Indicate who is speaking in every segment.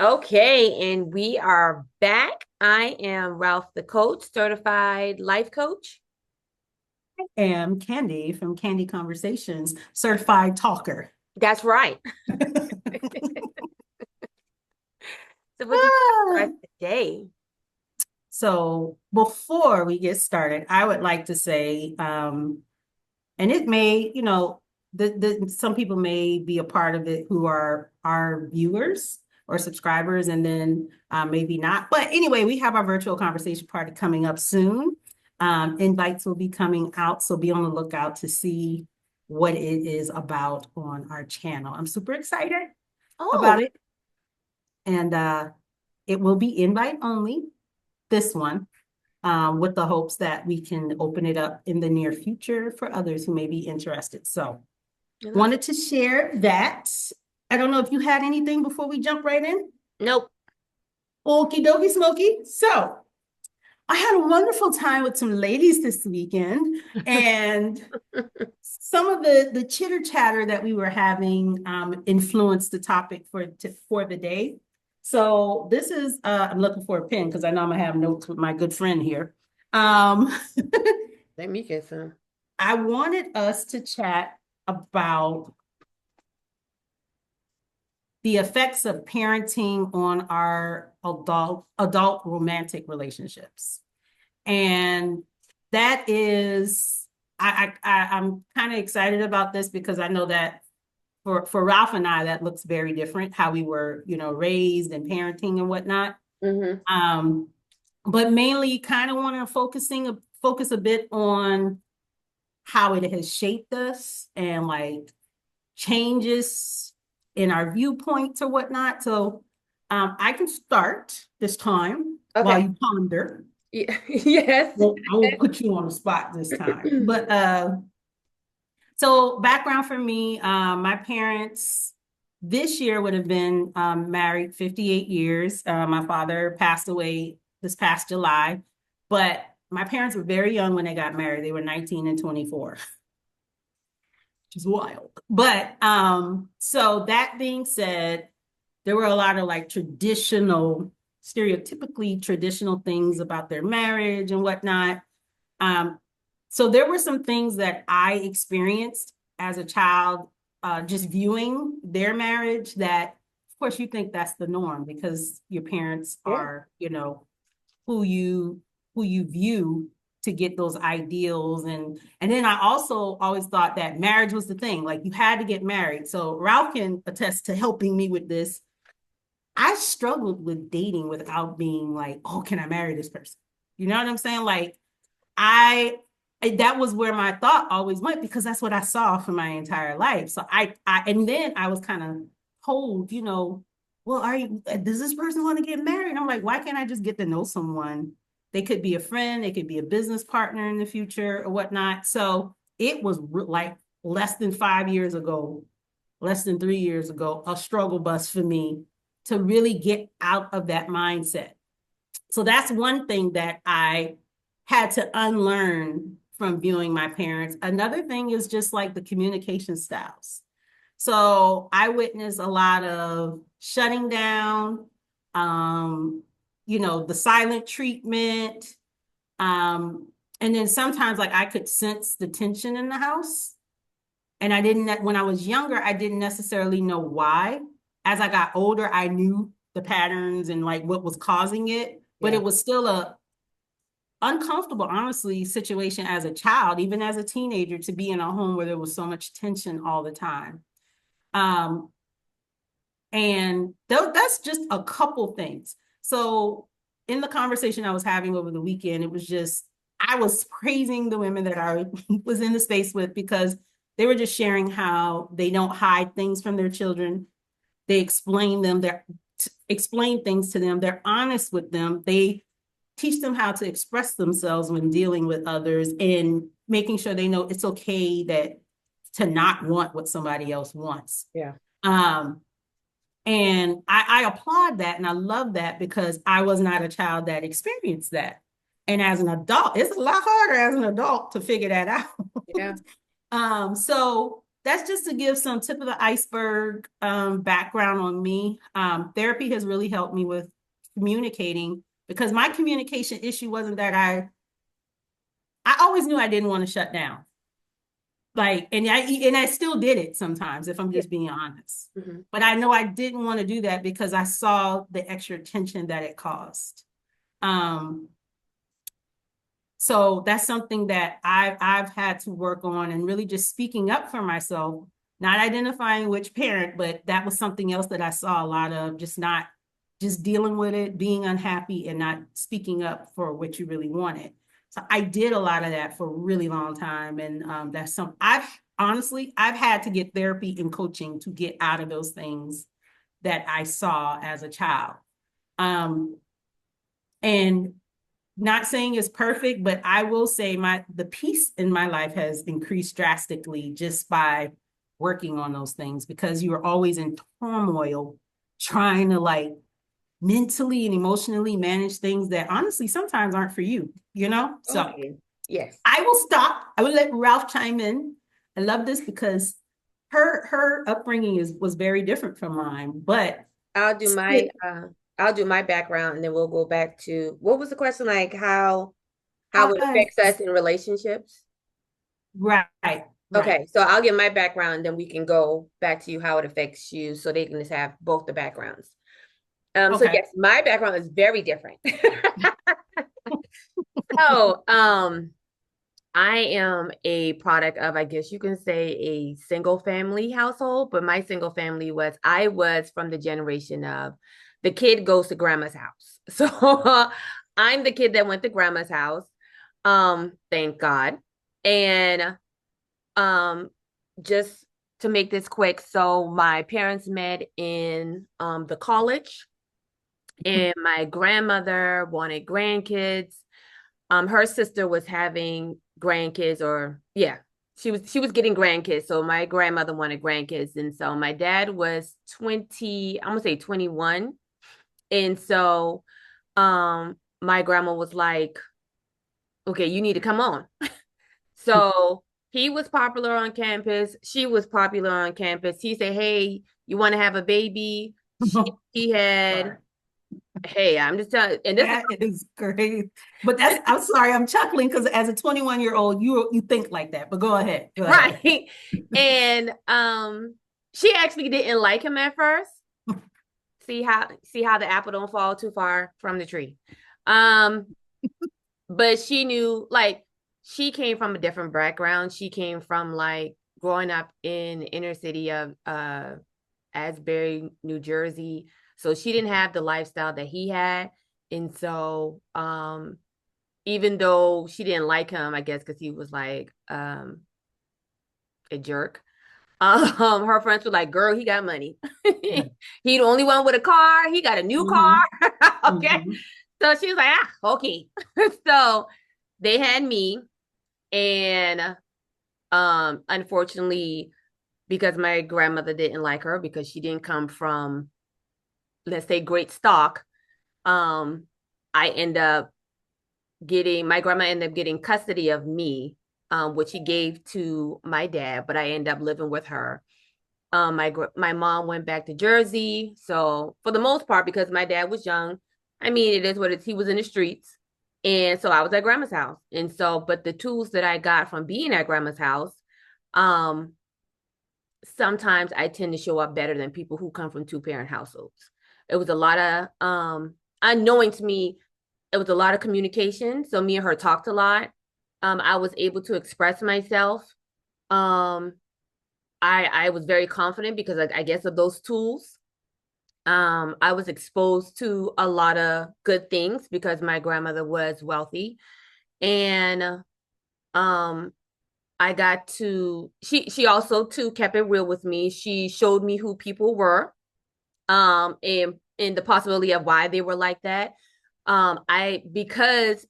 Speaker 1: Okay, and we are back. I am Ralph, the coach, certified life coach.
Speaker 2: Am Candy from Candy Conversations, certified talker.
Speaker 1: That's right. So, what do you have for us today?
Speaker 2: So before we get started, I would like to say, and it may, some people may be a part of it who are our viewers or subscribers, and then maybe not. But anyway, we have our virtual conversation party coming up soon. Invites will be coming out, so be on the lookout to see what it is about on our channel. I'm super excited
Speaker 1: Oh,
Speaker 2: about it. And it will be invite only, this one, with the hopes that we can open it up in the near future for others who may be interested. So wanted to share that. I don't know if you had anything before we jump right in.
Speaker 1: nope.
Speaker 2: Okie dokie smoky. So I had a wonderful time with some ladies this weekend, and some of the chitter chatter that we were having influenced the topic for the day. So this is I'm looking for a pen because I know I'm gonna have notes with my good friend here. Um,
Speaker 1: Let me get some.
Speaker 2: I wanted us to chat about the effects of parenting on our adult romantic relationships. And that is, I'm kind of excited about this because I know that for Ralph and I, that looks very different, how we were, raised and parenting and whatnot.
Speaker 1: Mm-hmm.
Speaker 2: Um, but mainly kind of want to focus a bit on how it has shaped us and like changes in our viewpoints or whatnot. So I can start this time while
Speaker 1: Okay.
Speaker 2: you ponder.
Speaker 1: Yeah. Yes.
Speaker 2: Well, I won't put you on the spot this time. But so background for me, my parents this year would have been married 58 years. My father passed away this past July, but my parents were very young when they got married. They were 19 and 24, which is wild. But so that being said, there were a lot of like stereotypically traditional things about their marriage and whatnot. Um, so there were some things that I experienced as a child, just viewing their marriage that, of course, you think that's the norm because your parents
Speaker 1: Yeah.
Speaker 2: are, who you who you view to get those ideals. And then I also always thought that marriage was the thing, like you had to get married. So Ralph can attest to helping me with this. I struggled with dating without being like, oh, can I marry this person? You know what I'm saying? Like I that was where my thought always went because that's what I saw for my entire life. So I and then I was kind of told, well, does this person want to get married? And I'm like, why can't I just get to know someone? They could be a friend, they could be a business partner in the future or whatnot. So it was like less than 5 years ago, less than 3 years ago, a struggle bus for me to really get out of that mindset. So that's one thing that I had to unlearn from viewing my parents. Another thing is just like the communication styles. So I witnessed a lot of shutting down, um, the silent treatment. And then sometimes like I could sense the tension in the house. And I didn't, when I was younger, I didn't necessarily know why. As I got older, I knew the patterns and like what was causing it, but
Speaker 1: Yeah.
Speaker 2: it was still a uncomfortable, honestly, situation as a child, even as a teenager, to be in a home where there was so much tension all the time. Um, and that's just a couple things. So in the conversation I was having over the weekend, it was just, I was praising the women that I was in the space with because they were just sharing how they don't hide things from their children. They explain things to them. They're honest with them. They teach them how to express themselves when dealing with others and making sure they know it's okay to not want what somebody else wants.
Speaker 1: Yeah.
Speaker 2: Um, and I applaud that and I love that because I was not a child that experienced that. And as an adult, it's a lot harder as an adult to figure that
Speaker 1: Yeah.
Speaker 2: out. So that's just to give some tip of the iceberg background on me. Therapy has really helped me with communicating because my communication issue wasn't that I always knew I didn't want to shut down. Like, and I still did it sometimes, if I'm
Speaker 1: Yeah.
Speaker 2: just being honest.
Speaker 1: Mhm.
Speaker 2: But I know I didn't want to do that because I saw the extra tension that it caused. Um, so that's something that I've had to work on and really just speaking up for myself, not identifying which parent, but that was something else that I saw a lot of, just dealing with it, being unhappy and not speaking up for what you really wanted. So I did a lot of that for a really long time. And that's I've had to get therapy and coaching to get out of those things that I saw as a child. Um, and not saying it's perfect, but I will say the peace in my life has increased drastically just by working on those things because you are always in turmoil trying to like mentally and emotionally manage things that honestly sometimes aren't for you, you know? So
Speaker 1: Okay. Yes.
Speaker 2: I will stop. I will let Ralph chime in. I love this because her upbringing was very different from mine, but
Speaker 1: I'll do my I'll do my background and then we'll go back to what was the question, like how
Speaker 2: how
Speaker 1: it affects us in relationships.
Speaker 2: right, right.
Speaker 1: Okay, so I'll give my background and then we can go back to you how it affects you so they can just have both the backgrounds. So
Speaker 2: Okay.
Speaker 1: yes, my background is very different. So, I am a product of, I guess you can say, a single family household, but my single family I was from the generation of the kid goes to grandma's house. So I'm the kid that went to grandma's house. Thank God. And um, just to make this quick, so my parents met in the college, and my grandmother wanted grandkids. Her sister was having grandkids, or yeah, she was getting grandkids. So my grandmother wanted grandkids, and so my dad was 20, I'm gonna say 21. And so my grandma was like, okay, you need to come on. So he was popular on campus, she was popular on campus. He said, hey, you want to have a baby? He had,
Speaker 2: Sorry.
Speaker 1: hey, I'm just telling, and this is
Speaker 2: That is great. But I'm sorry, I'm chuckling because as a 21-year-old, you think like that. But go ahead. Go ahead.
Speaker 1: right. And she actually didn't like him at first. See how the apple don't fall too far from the tree. Um, but she knew, like, she came from a different background. She came from like growing up in the inner city of Asbury, New Jersey. So she didn't have the lifestyle that he had. And so even though she didn't like him, I guess because he was like a jerk. Her friends were like, "Girl, he got money.
Speaker 2: Yeah.
Speaker 1: He the only one with a car. He got a new
Speaker 2: Mm-hmm.
Speaker 1: car." Okay,
Speaker 2: Mm-hmm.
Speaker 1: so she was like, okay." So they had me, and unfortunately, because my grandmother didn't like her because she didn't come from, let's say, great stock. Um, I end up getting my grandma ended up getting custody of me, which he gave to my dad, but I ended up living with her. My mom went back to Jersey. So for the most part, because my dad was young, I mean, it is what it is. He was in the streets. And so I was at grandma's house. And so, but the tools that I got from being at grandma's house, um, sometimes I tend to show up better than people who come from two-parent households. It was a lot of unknowing to me, it was a lot of communication. So me and her talked a lot. I was able to express myself. Um, I was very confident because I guess of those tools. I was exposed to a lot of good things because my grandmother was wealthy, and um, I got to. She also too kept it real with me. She showed me who people were, and the possibility of why they were like that. I because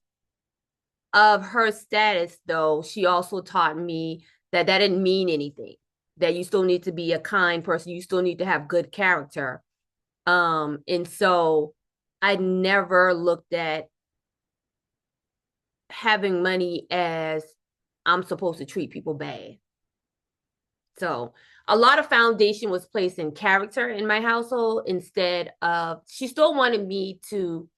Speaker 1: of her status, though, she also taught me that that didn't mean anything. That you still need to be a kind person. You still need to have good character. And so I never looked at having money as I'm supposed to treat people bad. So a lot of foundation was placed in character in my household instead of she wanted me to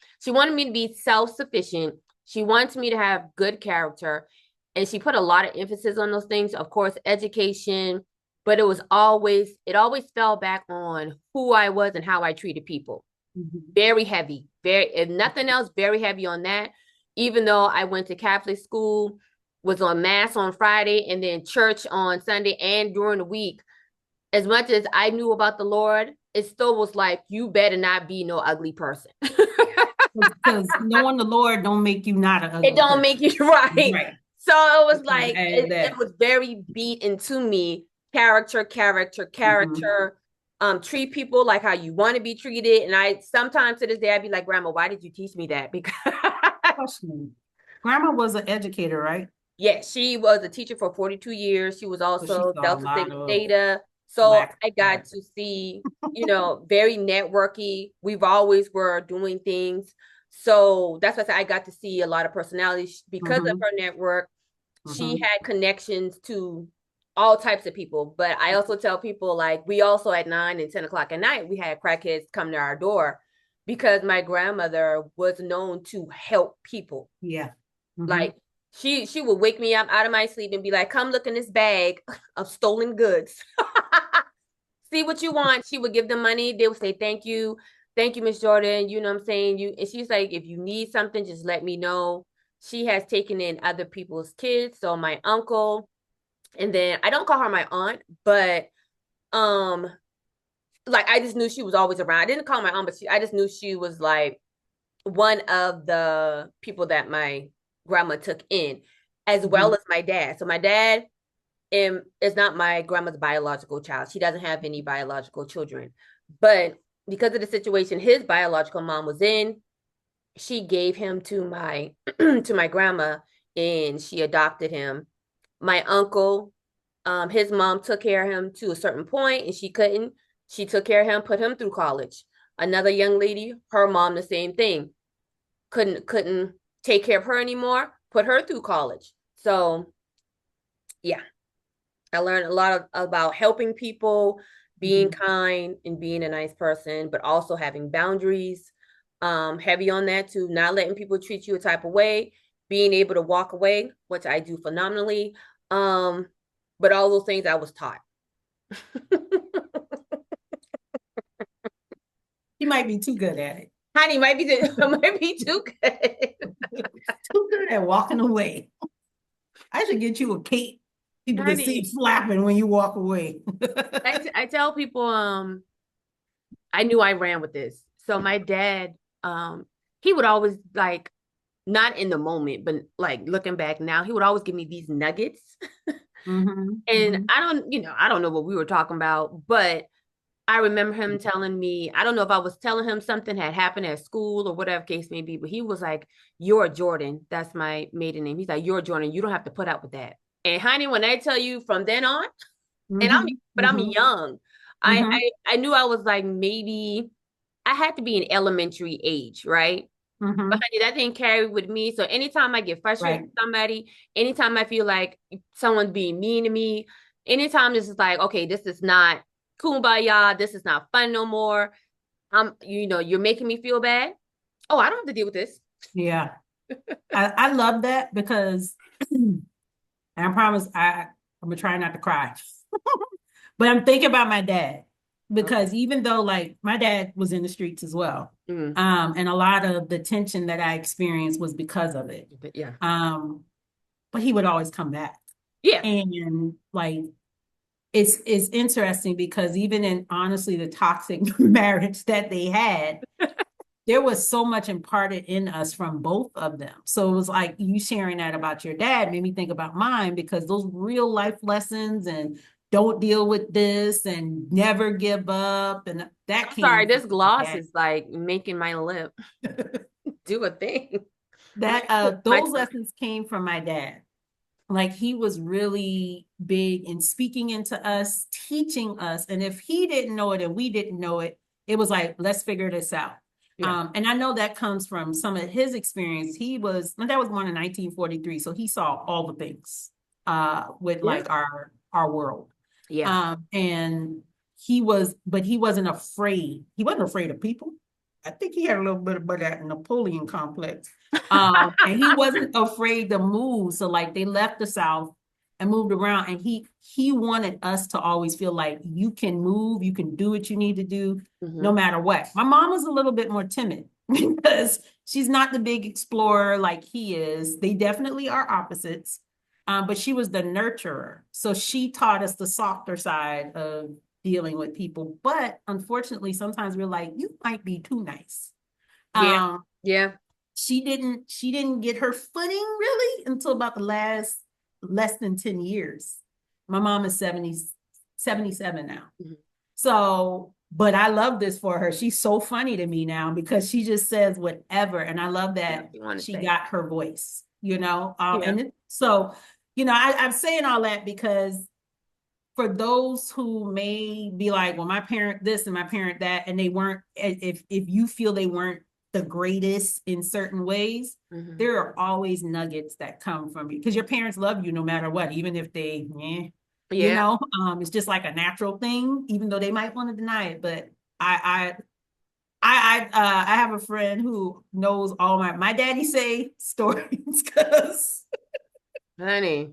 Speaker 1: be self-sufficient. She wanted me to have good character. And she put a lot of emphasis on those things. Of course, education, but it always fell back on who I was and how I treated people.
Speaker 2: Mhm.
Speaker 1: Very heavy, very, if nothing else, very heavy on that. Even though I went to Catholic school, was on mass on Friday and then church on Sunday and during the week, as much as I knew about the Lord, it still was like, you better not be no ugly person.
Speaker 2: Because knowing the Lord don't make you not an
Speaker 1: It
Speaker 2: ugly
Speaker 1: don't
Speaker 2: person.
Speaker 1: make you right.
Speaker 2: Right.
Speaker 1: So it was
Speaker 2: Because
Speaker 1: like,
Speaker 2: add
Speaker 1: it
Speaker 2: that.
Speaker 1: was very beat into me. Character, character,
Speaker 2: Mhm.
Speaker 1: character. Treat people like how you want to be treated. And I sometimes to this day I'd be like, Grandma, why did you teach me that? Because
Speaker 2: Question. Grandma was an educator, right?
Speaker 1: yeah, she was a teacher for 42 years. She was
Speaker 2: So she
Speaker 1: also
Speaker 2: saw a
Speaker 1: Delta
Speaker 2: lot
Speaker 1: Sigma
Speaker 2: of
Speaker 1: Theta. So
Speaker 2: black
Speaker 1: I got
Speaker 2: character.
Speaker 1: to see, very networky. We've always were doing things. So that's why I said I got to see a lot of personalities because of
Speaker 2: Mm-hmm.
Speaker 1: her network. She
Speaker 2: Mm-hmm.
Speaker 1: had connections to all types of people. But I also tell people like we also at 9 and 10 o'clock at night, we had crackheads come to our door because my grandmother was known to help people.
Speaker 2: Yeah. Mm-hmm.
Speaker 1: Like she would wake me up out of my sleep and be like, "Come look in this bag of stolen goods. See what you want." She would give them money. They would say, thank you, Miss Jordan. You know what I'm saying? And she's like, if you need something, just let me know. She has taken in other people's kids. So my uncle, and then I don't call her my aunt, but um, like I just knew she was always around. I didn't call her my aunt, but I just knew she was like one of the people that my grandma took in, as
Speaker 2: Mm-hmm.
Speaker 1: well as my dad. So my dad is not my grandma's biological child. She doesn't have any biological children. But because of the situation his biological mom was in, she gave him to my to my grandma and she adopted him. My uncle, his mom took care of him to a certain point and she couldn't. She took care of him, put him through college. Another young lady, her mom, the same thing couldn't take care of her anymore, put her through college. So yeah, I learned a lot about helping people, being
Speaker 2: Mm-hmm.
Speaker 1: kind and being a nice person, but also having boundaries. Heavy on that too, not letting people treat you a type of way, being able to walk away, which I do phenomenally. Um, but all those things I was taught.
Speaker 2: You might be too good at it.
Speaker 1: Honey might be might be too good.
Speaker 2: Too good at walking away. I should get you a cape. People can see
Speaker 1: Honey,
Speaker 2: you flapping when you walk away.
Speaker 1: I tell people, I knew I ran with this. So my dad, he would always like, not in the moment, but like looking back now, he would always give me these nuggets.
Speaker 2: Mm-hmm.
Speaker 1: And
Speaker 2: Mm-hmm.
Speaker 1: I don't know what we were talking about, but I remember him telling me, I don't know if I was telling him something had happened at school or whatever case may be, but he was like, "You're Jordan." That's my maiden name. He's like, "You're Jordan. You don't have to put up with that." And honey, when I tell you from then on, and
Speaker 2: Mm-hmm.
Speaker 1: I'm
Speaker 2: Mm-hmm.
Speaker 1: young.
Speaker 2: Mm-hmm.
Speaker 1: I knew I was like maybe I had to be in elementary age, right? But
Speaker 2: Mm-hmm.
Speaker 1: honey, that didn't carry with me. So anytime I get frustrated
Speaker 2: Right.
Speaker 1: with somebody, anytime I feel like someone's being mean to me, anytime this is like, okay, this is not kumbaya, this is not fun no more. You're making me feel bad. Oh, I don't have to deal with this.
Speaker 2: Yeah. I love that because I promise I'm gonna try not to cry. But I'm thinking about my dad
Speaker 1: Okay.
Speaker 2: because even though like my dad was in the streets as well,
Speaker 1: Mm,
Speaker 2: and a lot of the tension that I experienced was because of it.
Speaker 1: but yeah.
Speaker 2: Um, but he would always come back.
Speaker 1: Yeah.
Speaker 2: And like it's interesting because even in honestly the toxic marriage that they had, there was so much imparted in us from both of them. So it was like you sharing that about your dad made me think about mine because those real life lessons and don't deal with this and never give up and that
Speaker 1: I'm sorry,
Speaker 2: came from
Speaker 1: this
Speaker 2: my
Speaker 1: gloss
Speaker 2: dad.
Speaker 1: is like making my lip do a thing. I'm
Speaker 2: That
Speaker 1: like, my
Speaker 2: those
Speaker 1: tongue.
Speaker 2: lessons came from my dad. Like he was really big in speaking into us, teaching us. And if he didn't know it and we didn't know it, it was like, let's figure this out.
Speaker 1: Yeah.
Speaker 2: And I know that comes from some of his experience. My dad was born in 1943, so he saw all the things with
Speaker 1: Yeah.
Speaker 2: like our world.
Speaker 1: Yeah.
Speaker 2: And but he wasn't afraid. He wasn't afraid of people. I think he had a little bit of that Napoleon complex. And he wasn't afraid to move. So like they left the South and moved around, and he wanted us to always feel like you can move, you can do what you need to do no
Speaker 1: Mm-hmm.
Speaker 2: matter what. My mom was a little bit more timid because she's not the big explorer like he is. They definitely are opposites. But she was the nurturer. So she taught us the softer side of dealing with people. But unfortunately, sometimes we're like, you might be too nice.
Speaker 1: Yeah.
Speaker 2: Um,
Speaker 1: Yeah.
Speaker 2: she didn't get her footing really until about the last less than 10 years. My mom is 77 now.
Speaker 1: Mhm.
Speaker 2: So, but I love this for her. She's so funny to me now because she just says whatever. And I love
Speaker 1: Yeah.
Speaker 2: that
Speaker 1: You want to
Speaker 2: she
Speaker 1: say?
Speaker 2: got her voice, you know?
Speaker 1: Yeah.
Speaker 2: So, I'm saying all that because for those who may be like, well, my parent this and my parent that, and they weren't, if you feel they weren't the greatest in certain ways,
Speaker 1: Mm-hmm.
Speaker 2: there are always nuggets that come from you because your parents love you no matter what, even if they,
Speaker 1: Yeah.
Speaker 2: it's just like a natural thing, even though they might want to deny it. But I, I have a friend who knows all my daddy say stories because
Speaker 1: Honey.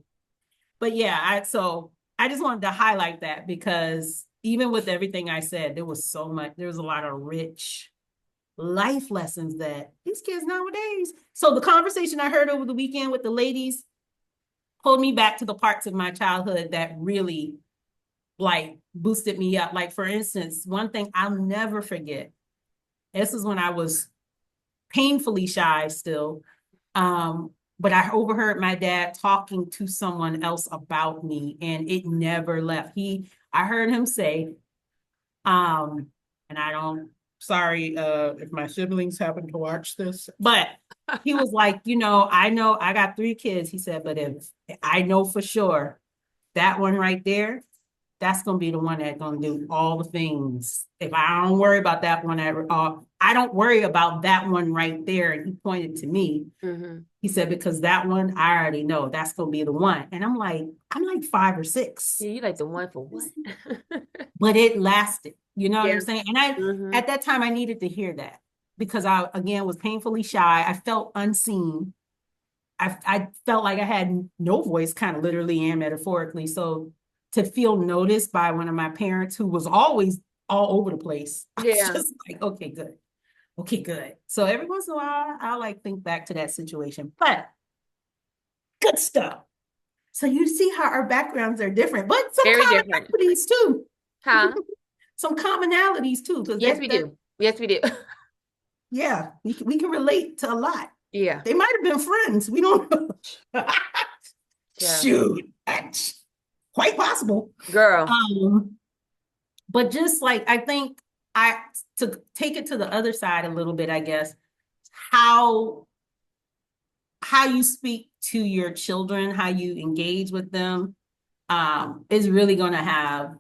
Speaker 2: but yeah, so I just wanted to highlight that because even with everything I said, there was a lot of rich life lessons that these kids nowadays. So the conversation I heard over the weekend with the ladies pulled me back to the parts of my childhood that really like boosted me up. Like for instance, one thing I'll never forget. This is when I was painfully shy still. But I overheard my dad talking to someone else about me, and it never left. I heard him say, um, and I don't, sorry, if my siblings happen to watch this, but he was like, I know I got 3 kids. He said, but if I know for sure that one right there, that's gonna be the one that's gonna do all the things. If I don't worry about that one, I don't worry about that one right there. And he pointed to me.
Speaker 1: Mm-hmm.
Speaker 2: He said, because that one, I already know that's gonna be the one. And I'm like 5 or 6,
Speaker 1: Yeah, you like the one for what?
Speaker 2: but it lasted. You know what I'm
Speaker 1: Yeah.
Speaker 2: saying? And
Speaker 1: Mm-hmm.
Speaker 2: at that time, I needed to hear that because I again was painfully shy. I felt unseen. I felt like I had no voice, kind of literally and metaphorically. So to feel noticed by one of my parents who was always all over the place, I was
Speaker 1: Yeah.
Speaker 2: just like, okay, good. Okay, good. So every once in a while, I'll like think back to that situation. But good stuff. So you see how our backgrounds are different, but some
Speaker 1: Very different.
Speaker 2: commonalities too.
Speaker 1: Huh?
Speaker 2: Some commonalities too, because
Speaker 1: Yes, we
Speaker 2: that
Speaker 1: do. Yes, we do.
Speaker 2: yeah, we can relate to a lot.
Speaker 1: Yeah.
Speaker 2: They might have been friends. We don't know.
Speaker 1: Yeah.
Speaker 2: Shoot, that's quite possible.
Speaker 1: Girl.
Speaker 2: Um, but just like I think I to take it to the other side a little bit, I guess, how how you speak to your children, how you engage with them, is really going to have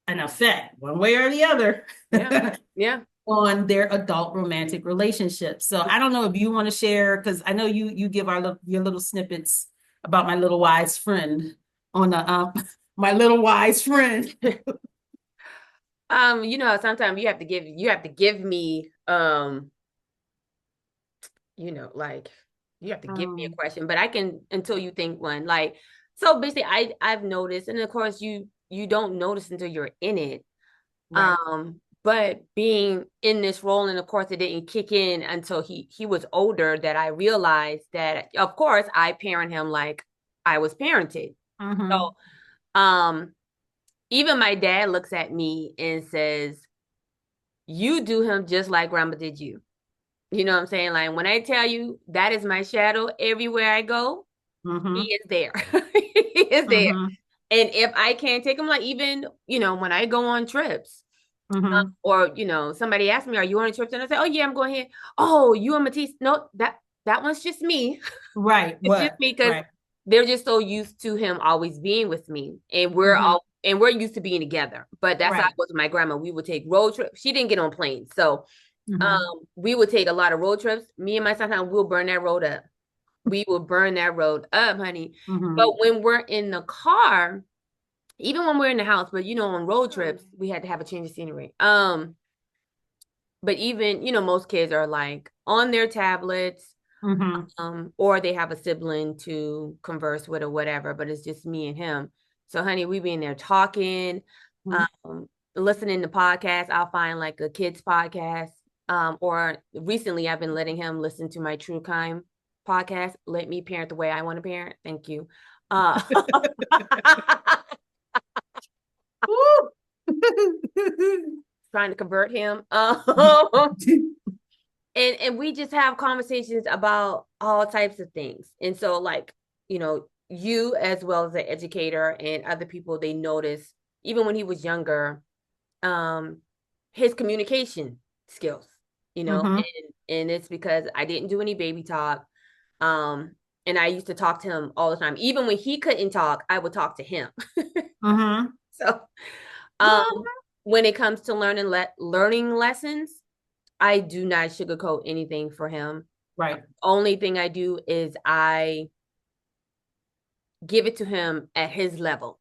Speaker 2: an effect, one way or the other,
Speaker 1: Yeah. Yeah.
Speaker 2: on their adult romantic relationships. So I don't know if you want to share, because I know you give your little snippets about my little wise friend on the my little wise friend.
Speaker 1: Sometimes you have to give me like you have to give me a
Speaker 2: Um,
Speaker 1: question, but I can until you think one. Like, so basically I've noticed, and of course you don't notice until you're in it.
Speaker 2: right.
Speaker 1: But being in this role, and of course it didn't kick in until he was older, that I realized that of course I parent him like I was parented. So
Speaker 2: Mm-hmm.
Speaker 1: um even my dad looks at me and says, "You do him just like grandma did you." You know what I'm saying? Like when I tell you that is my shadow everywhere I go, he
Speaker 2: Mm-hmm.
Speaker 1: is there. He is there.
Speaker 2: Mm-hmm.
Speaker 1: And if I can't take him, like even, when I go on trips,
Speaker 2: Mm-hmm.
Speaker 1: or somebody asks me, "Are you on a trip?" And I say, "Oh yeah, I'm going here." "Oh, you and Matisse?" "No, that one's just me."
Speaker 2: Right.
Speaker 1: It's just
Speaker 2: What?
Speaker 1: me because
Speaker 2: Right.
Speaker 1: they're just so used to him always being with me, and
Speaker 2: Mm-hmm.
Speaker 1: we're used to being together. But that's how it
Speaker 2: Right.
Speaker 1: was with my grandma. We would take road trips. She didn't get on planes, so
Speaker 2: Mm-hmm.
Speaker 1: We would take a lot of road trips. Me and my son, we'll burn that road up. We will burn that road up, honey.
Speaker 2: Mm-hmm.
Speaker 1: But when we're in the car, even when we're in the house, but on road trips, we had to have a change of scenery. But even, most kids are like on their tablets,
Speaker 2: Mm-hmm.
Speaker 1: or they have a sibling to converse with or whatever, but it's just me and him. So, honey, we be in there talking, listening to podcasts. I'll find like a kids podcast. Or recently I've been letting him listen to my true crime podcast. Let me parent the way I want to parent. Thank you. Uh, trying to convert him. And we just have conversations about all types of things. And so, like, you as well as an educator and other people, they notice even when he was younger, um, his communication skills,
Speaker 2: Mm-hmm.
Speaker 1: and it's because I didn't do any baby talk. Um, and I used to talk to him all the time. Even when he couldn't talk, I would talk to him.
Speaker 2: Mm-hmm.
Speaker 1: So, um, when it comes to learning lessons, I do not sugarcoat anything for him.
Speaker 2: Right.
Speaker 1: Only thing I do is I give it to him at his level.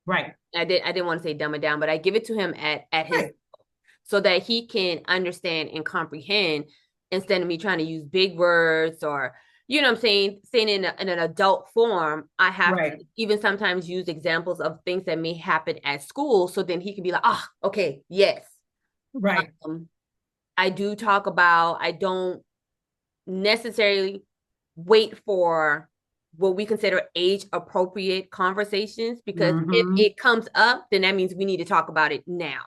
Speaker 2: Right.
Speaker 1: I didn't want to say dumb it down, but I give it to him at his,
Speaker 2: Right.
Speaker 1: so that he can understand and comprehend, instead of me trying to use big words, or what I'm saying in an adult form. I have to
Speaker 2: Right.
Speaker 1: even sometimes use examples of things that may happen at school, so then he can be like, okay, yes.
Speaker 2: Right.
Speaker 1: Um, I do talk about, I don't necessarily wait for what we consider age appropriate conversations, because if
Speaker 2: Mm-hmm.
Speaker 1: it comes up, then that means we need to talk about it now.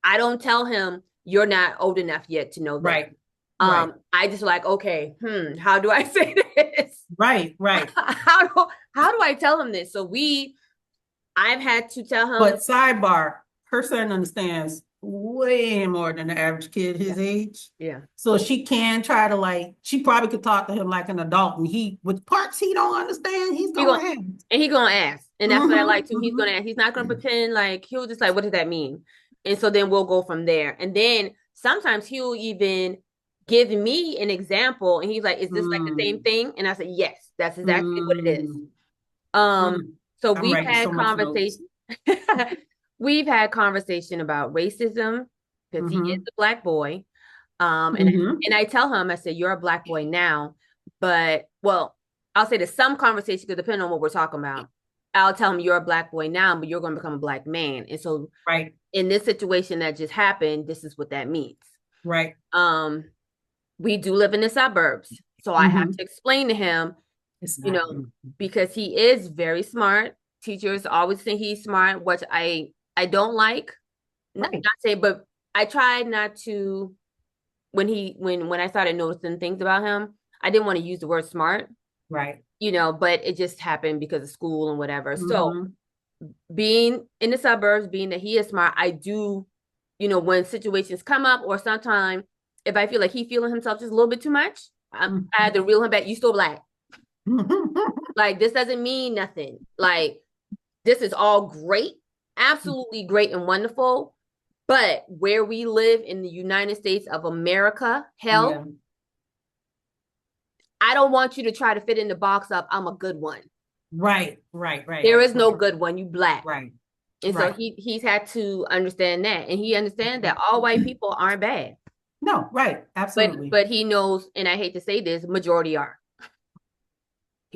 Speaker 1: I don't tell him you're not old enough yet to know that.
Speaker 2: Right. Right.
Speaker 1: I just like, okay, how do I say this?
Speaker 2: Right. Right.
Speaker 1: How do I tell him this? So I've had to tell him.
Speaker 2: But sidebar, her son understands way more than the average kid
Speaker 1: Yeah,
Speaker 2: his age.
Speaker 1: yeah.
Speaker 2: So she can try to she probably could talk to him like an adult, and with parts he don't understand, he's
Speaker 1: He
Speaker 2: gonna
Speaker 1: gonna
Speaker 2: ask.
Speaker 1: and he gonna ask, and that's what I
Speaker 2: Mm-hmm.
Speaker 1: like too. He's gonna ask. He's not gonna pretend, like he'll just like, what does that mean? And so then we'll go from there. And then sometimes he'll even give me an example, and he's like, "Is this like the same
Speaker 2: Mm-hmm.
Speaker 1: thing?" And I said, "Yes, that's exactly what it is."
Speaker 2: Mm-hmm.
Speaker 1: Um,
Speaker 2: Mm.
Speaker 1: so
Speaker 2: I'm
Speaker 1: we've
Speaker 2: writing
Speaker 1: had
Speaker 2: so much notes.
Speaker 1: conversation. We've had conversation about racism, because he is
Speaker 2: Mm-hmm.
Speaker 1: a black boy. And
Speaker 2: Mm-hmm.
Speaker 1: I tell him, I said, "You're a black boy now, but well, I'll say there's some conversation, because depending on what we're talking about, I'll tell him you're a black boy now, but you're going to become a black man. And so
Speaker 2: Right.
Speaker 1: in this situation that just happened, this is what that means."
Speaker 2: Right.
Speaker 1: Um, we do live in the suburbs, so I have
Speaker 2: Mm-hmm.
Speaker 1: to explain to him,
Speaker 2: It's
Speaker 1: you
Speaker 2: not.
Speaker 1: know, because he is very smart. Teachers always think he's smart, which I don't like.
Speaker 2: Right.
Speaker 1: Not say, but I tried not to. When I started noticing things about him, I didn't want to use the word smart,
Speaker 2: Right.
Speaker 1: but it just happened because of school and whatever. So
Speaker 2: Mm-hmm.
Speaker 1: being in the suburbs, being that he is smart, I do, when situations come up, or sometimes if I feel like he feeling himself just a little bit too much, I had to reel him back. You still black.
Speaker 2: Mm-hmm.
Speaker 1: Like, this doesn't mean nothing. Like, this is all great, absolutely great and wonderful. But where we live in the United States of America, hell,
Speaker 2: Yeah.
Speaker 1: I don't want you to try to fit in the box of I'm a good one.
Speaker 2: Right. Right. Right.
Speaker 1: There is no
Speaker 2: Right.
Speaker 1: good one. You black.
Speaker 2: Right.
Speaker 1: And so
Speaker 2: Right.
Speaker 1: he's had to understand that. And he understands that all white people aren't bad.
Speaker 2: No, right.
Speaker 1: But
Speaker 2: Absolutely.
Speaker 1: but he knows, and I hate to say this, majority are.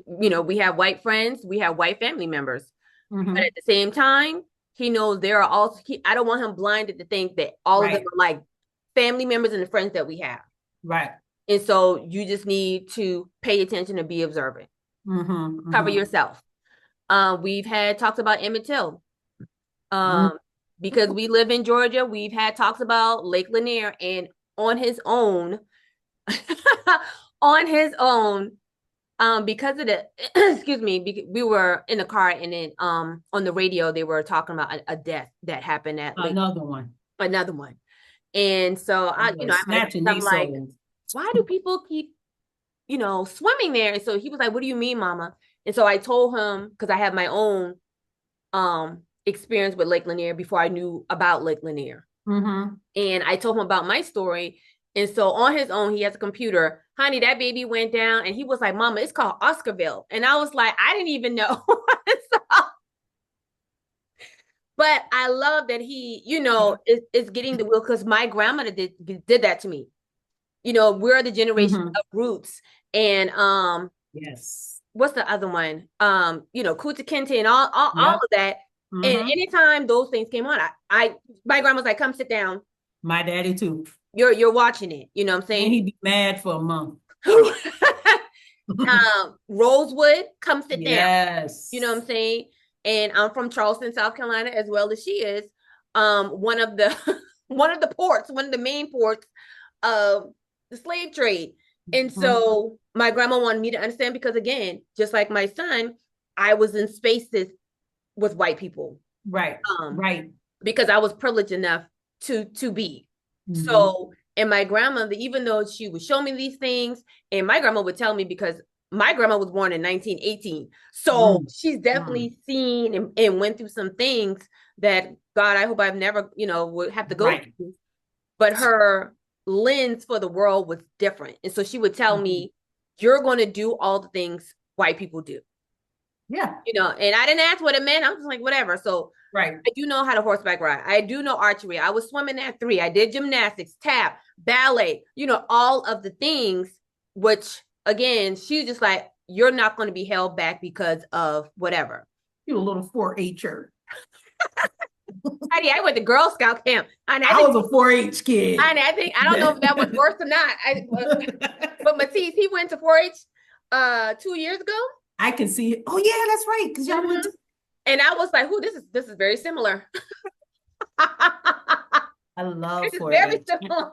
Speaker 1: We have white friends, we have white family members. But
Speaker 2: Mm-hmm.
Speaker 1: at the same time, he knows there are also I don't want him blinded to think that all of them
Speaker 2: Right.
Speaker 1: are like family members and the friends that we have.
Speaker 2: Right.
Speaker 1: And so you just need to pay attention and be observant.
Speaker 2: Mm-hmm.
Speaker 1: Cover
Speaker 2: Mm-hmm.
Speaker 1: yourself. We've had talks about Emmett Till.
Speaker 2: Mm-hmm.
Speaker 1: Because we live in Georgia, we've had talks about Lake Lanier, and on his own, on his own, because of the excuse me, we were in the car, and then on the radio they were talking about a death that happened at Lake,
Speaker 2: Another one.
Speaker 1: another one. And so I heard
Speaker 2: Snatching
Speaker 1: something
Speaker 2: these
Speaker 1: like,
Speaker 2: souls.
Speaker 1: why do people keep swimming there? And so he was like, what do you mean, mama? And so I told him, because I have my own experience with Lake Lanier before I knew about Lake Lanier.
Speaker 2: Mm-hmm.
Speaker 1: And I told him about my story. And so on his own, he has a computer. Honey, that baby went down. And he was like, Mama, it's called Oscarville. And I was like, I didn't even know. So, but I love that he, is getting the will, because my grandmother did that to me. We're the generation
Speaker 2: Mm-hmm.
Speaker 1: of roots. And
Speaker 2: Yes.
Speaker 1: what's the other one? Kuta Kinte and all
Speaker 2: Yep.
Speaker 1: of that. And
Speaker 2: Mm-hmm.
Speaker 1: anytime those things came on, my grandma's like, come sit down.
Speaker 2: My daddy too.
Speaker 1: You're watching it. You know what I'm
Speaker 2: And
Speaker 1: saying?
Speaker 2: he'd be mad for a month.
Speaker 1: Rosewood, come sit down. You know what
Speaker 2: Yes.
Speaker 1: I'm saying? And I'm from Charleston, South Carolina, as well as she is. One of the one of the main ports of the slave trade. And
Speaker 2: Mm-hmm.
Speaker 1: so my grandma wanted me to understand, because again, just like my son, I was in spaces with white people.
Speaker 2: Right.
Speaker 1: Um,
Speaker 2: Right.
Speaker 1: because I was privileged enough to be.
Speaker 2: Mm-hmm.
Speaker 1: So, and my grandmother, even though she would show me these things, and my grandma would tell me, because my grandma was born in 1918. So
Speaker 2: Mm-hmm.
Speaker 1: she's definitely seen and went through some things that, God, I hope I've never, would have to go
Speaker 2: Right.
Speaker 1: through. But her lens for the world was different. And so she would tell
Speaker 2: Mm-hmm.
Speaker 1: me, you're going to do all the things white people do.
Speaker 2: Yeah.
Speaker 1: And I didn't ask what it meant. I'm just like, whatever. So
Speaker 2: Right.
Speaker 1: I do know how to horseback ride. I do know archery. I was swimming at 3. I did gymnastics, tap, ballet, all of the things, which again, she's just like, you're not going to be held back because of whatever.
Speaker 2: You a little 4-H'er.
Speaker 1: I went to Girl Scout camp. And I
Speaker 2: I
Speaker 1: think,
Speaker 2: was a 4-H kid.
Speaker 1: I don't know if that was worse or not. But Matisse, he went to 4-H 2 years ago.
Speaker 2: I can see it. Oh yeah, that's right. Because y'all went
Speaker 1: Mm-hmm.
Speaker 2: to.
Speaker 1: And I was like, this is very similar.
Speaker 2: I love
Speaker 1: This is very
Speaker 2: 4-H.
Speaker 1: similar.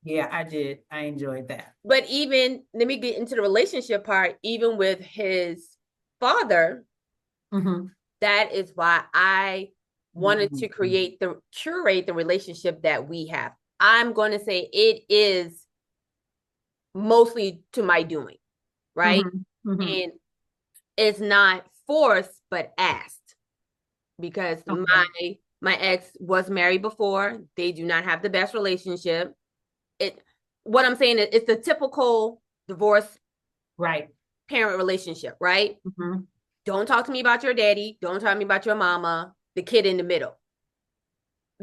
Speaker 2: Yeah, I did. I enjoyed that.
Speaker 1: But even, let me get into the relationship part, even with his father,
Speaker 2: Mm-hmm.
Speaker 1: that is why I wanted to
Speaker 2: Mm-hmm.
Speaker 1: curate the relationship that we have. I'm going to say it is mostly to my doing, right?
Speaker 2: Mm-hmm. Mm-hmm.
Speaker 1: And it's not forced, but asked, because
Speaker 2: Okay.
Speaker 1: my ex was married before. They do not have the best relationship. It What I'm saying is, it's the typical divorce
Speaker 2: Right.
Speaker 1: parent relationship, right?
Speaker 2: Mm-hmm.
Speaker 1: Don't talk to me about your daddy. Don't talk to me about your mama, the kid in the middle.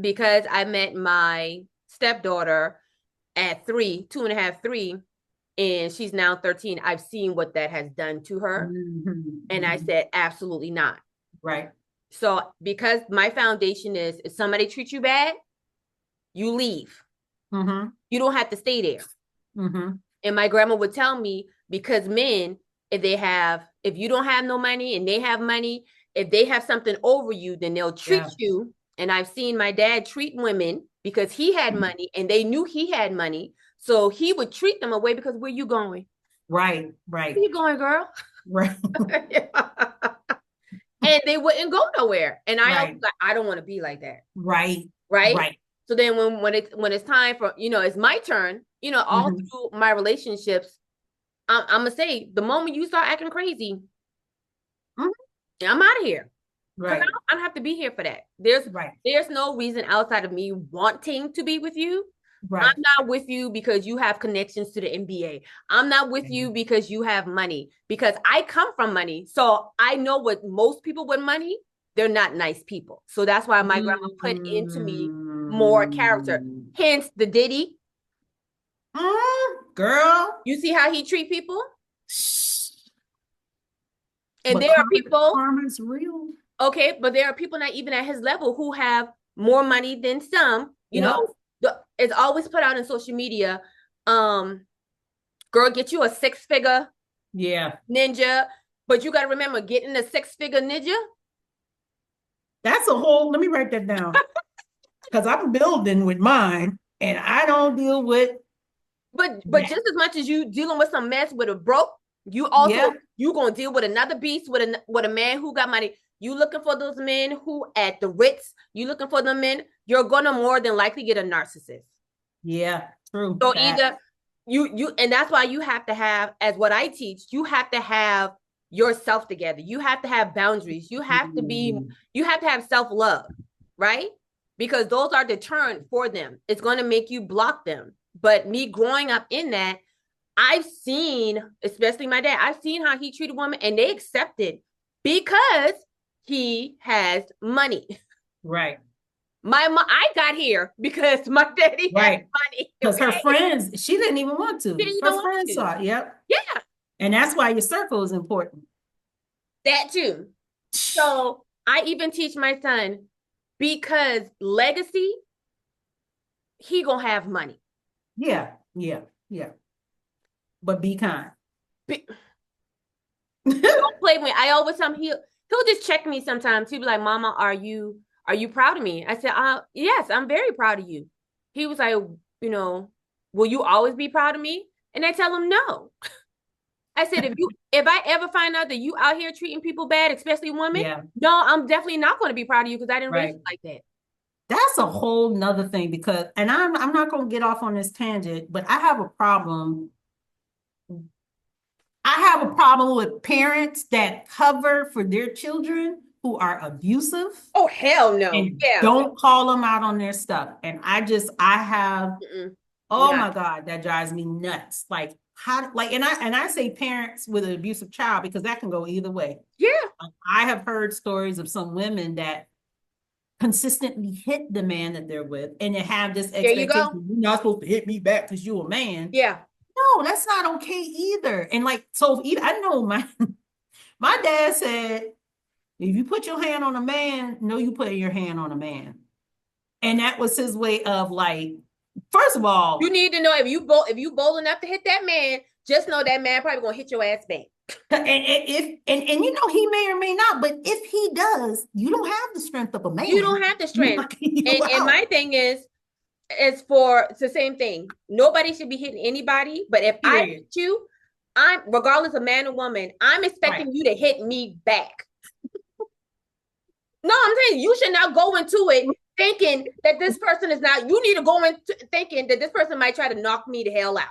Speaker 1: Because I met my stepdaughter at 3, 2.5, 3, and she's now 13. I've seen what that has done to her. And I
Speaker 2: Mm-hmm.
Speaker 1: said, absolutely not.
Speaker 2: Right.
Speaker 1: So, because my foundation is, if somebody treats you bad, you leave.
Speaker 2: Mm-hmm.
Speaker 1: You don't have to stay there.
Speaker 2: Mm-hmm.
Speaker 1: And my grandma would tell me, because men, if you don't have no money and they have money, if they have something over you, then they'll treat
Speaker 2: Yeah.
Speaker 1: you. And I've seen my dad treat women because he had money and they knew he had money. So he would treat them away, because where you going?
Speaker 2: Right.
Speaker 1: Where
Speaker 2: Right.
Speaker 1: you going, girl?
Speaker 2: Right.
Speaker 1: And they wouldn't go nowhere. And I always
Speaker 2: Right.
Speaker 1: like, I don't want to be like that.
Speaker 2: Right.
Speaker 1: Right.
Speaker 2: Right.
Speaker 1: So then when it's time for, it's my turn, all
Speaker 2: Mm-hmm.
Speaker 1: through my relationships, I'm gonna say, the moment you start acting crazy,
Speaker 2: Mm-hmm.
Speaker 1: I'm out of here, because
Speaker 2: Right.
Speaker 1: I don't have to be here for that. There's
Speaker 2: Right.
Speaker 1: there's no reason outside of me wanting to be with you.
Speaker 2: Right.
Speaker 1: I'm not with you because you have connections to the NBA. I'm not with you because you have money, because I come from money. So I know what most people with money, they're not nice people. So that's why my grandma put into me more character.
Speaker 2: Mm.
Speaker 1: Hence the Diddy.
Speaker 2: Girl.
Speaker 1: You see how he treat people? And
Speaker 2: But
Speaker 1: there are people,
Speaker 2: karma's real.
Speaker 1: okay, but there are people not even at his level who have more money than some.
Speaker 2: Yep.
Speaker 1: It's always put out in social media. Um, Girl, get you a 6-figure
Speaker 2: Yeah.
Speaker 1: ninja, but you got to remember, getting a 6-figure ninja.
Speaker 2: That's a whole, let me write that down. Because I'm building with mine and I don't deal with
Speaker 1: But
Speaker 2: that.
Speaker 1: just as much as you dealing with some mess with a broke,
Speaker 2: Yeah.
Speaker 1: you gonna deal with another beast, with a man who got money. You looking for those men who at the Ritz. You looking for the men. You're gonna more than likely get a narcissist.
Speaker 2: Yeah. True.
Speaker 1: So
Speaker 2: Facts.
Speaker 1: either and that's why you have to have, as what I teach, you have to have yourself together. You have to have boundaries. You have to have self-love, right? because those are deterrent for them. It's going to make you block them. But me growing up in that, I've seen, especially my dad, I've seen how he treated women and they accepted because he has money.
Speaker 2: Right.
Speaker 1: My mom, I got here because my daddy had
Speaker 2: Right.
Speaker 1: money.
Speaker 2: Because her
Speaker 1: Okay?
Speaker 2: friends, she didn't even want
Speaker 1: She
Speaker 2: to.
Speaker 1: didn't even
Speaker 2: Her
Speaker 1: want
Speaker 2: friends
Speaker 1: to.
Speaker 2: saw it. Yep.
Speaker 1: Yeah,
Speaker 2: And that's why your circle is important.
Speaker 1: that too. So I even teach my son because legacy, he gonna have money.
Speaker 2: Yeah. Yeah. Yeah. But be kind.
Speaker 1: Be- don't play with me. I always tell him he'll just check me sometimes. He'll be like, "Mama, are you proud of me?" I said, yes, I'm very proud of you." He was like, "Will you always be proud of me?" And I tell him no. I said, if I ever find out that you out here treating people bad, especially women,
Speaker 2: Yeah.
Speaker 1: no, I'm definitely not going to be proud of you because I didn't raise
Speaker 2: Right.
Speaker 1: you like that.
Speaker 2: That's a whole nother thing because, and I'm not going to get off on this tangent, but I have a problem. I have a problem with parents that cover for their children who are abusive
Speaker 1: Oh hell no.
Speaker 2: and
Speaker 1: Yeah.
Speaker 2: don't call them out on their stuff. And I have,
Speaker 1: Mm-mm.
Speaker 2: oh
Speaker 1: Not.
Speaker 2: my God, that drives me nuts. Like how, like, and I say parents with an abusive child because that can go either way.
Speaker 1: Yeah.
Speaker 2: I have heard stories of some women that consistently hit the man that they're with and they have this
Speaker 1: There you
Speaker 2: expectation,
Speaker 1: go.
Speaker 2: you're not supposed to hit me back because you're a man.
Speaker 1: Yeah.
Speaker 2: No, that's not okay either. And like, so I know my dad said, if you put your hand on a man, no, you put your hand on a man. And that was his way of like, first of
Speaker 1: You
Speaker 2: all,
Speaker 1: need to know if you bold enough to hit that man, just know that man probably gonna hit your ass back.
Speaker 2: and you know he may or may not, but if he does, you don't have the strength of a
Speaker 1: You
Speaker 2: man.
Speaker 1: don't have the
Speaker 2: You
Speaker 1: strength.
Speaker 2: knocking you
Speaker 1: And
Speaker 2: out.
Speaker 1: my thing is, it's the same thing. Nobody should be hitting anybody. But if I
Speaker 2: Period.
Speaker 1: hit you, I'm regardless of man or woman, I'm
Speaker 2: Right.
Speaker 1: expecting you to hit me back. No, I'm saying you should not go into it thinking that this person is not. You need to go into thinking that this person might try to knock me the hell out.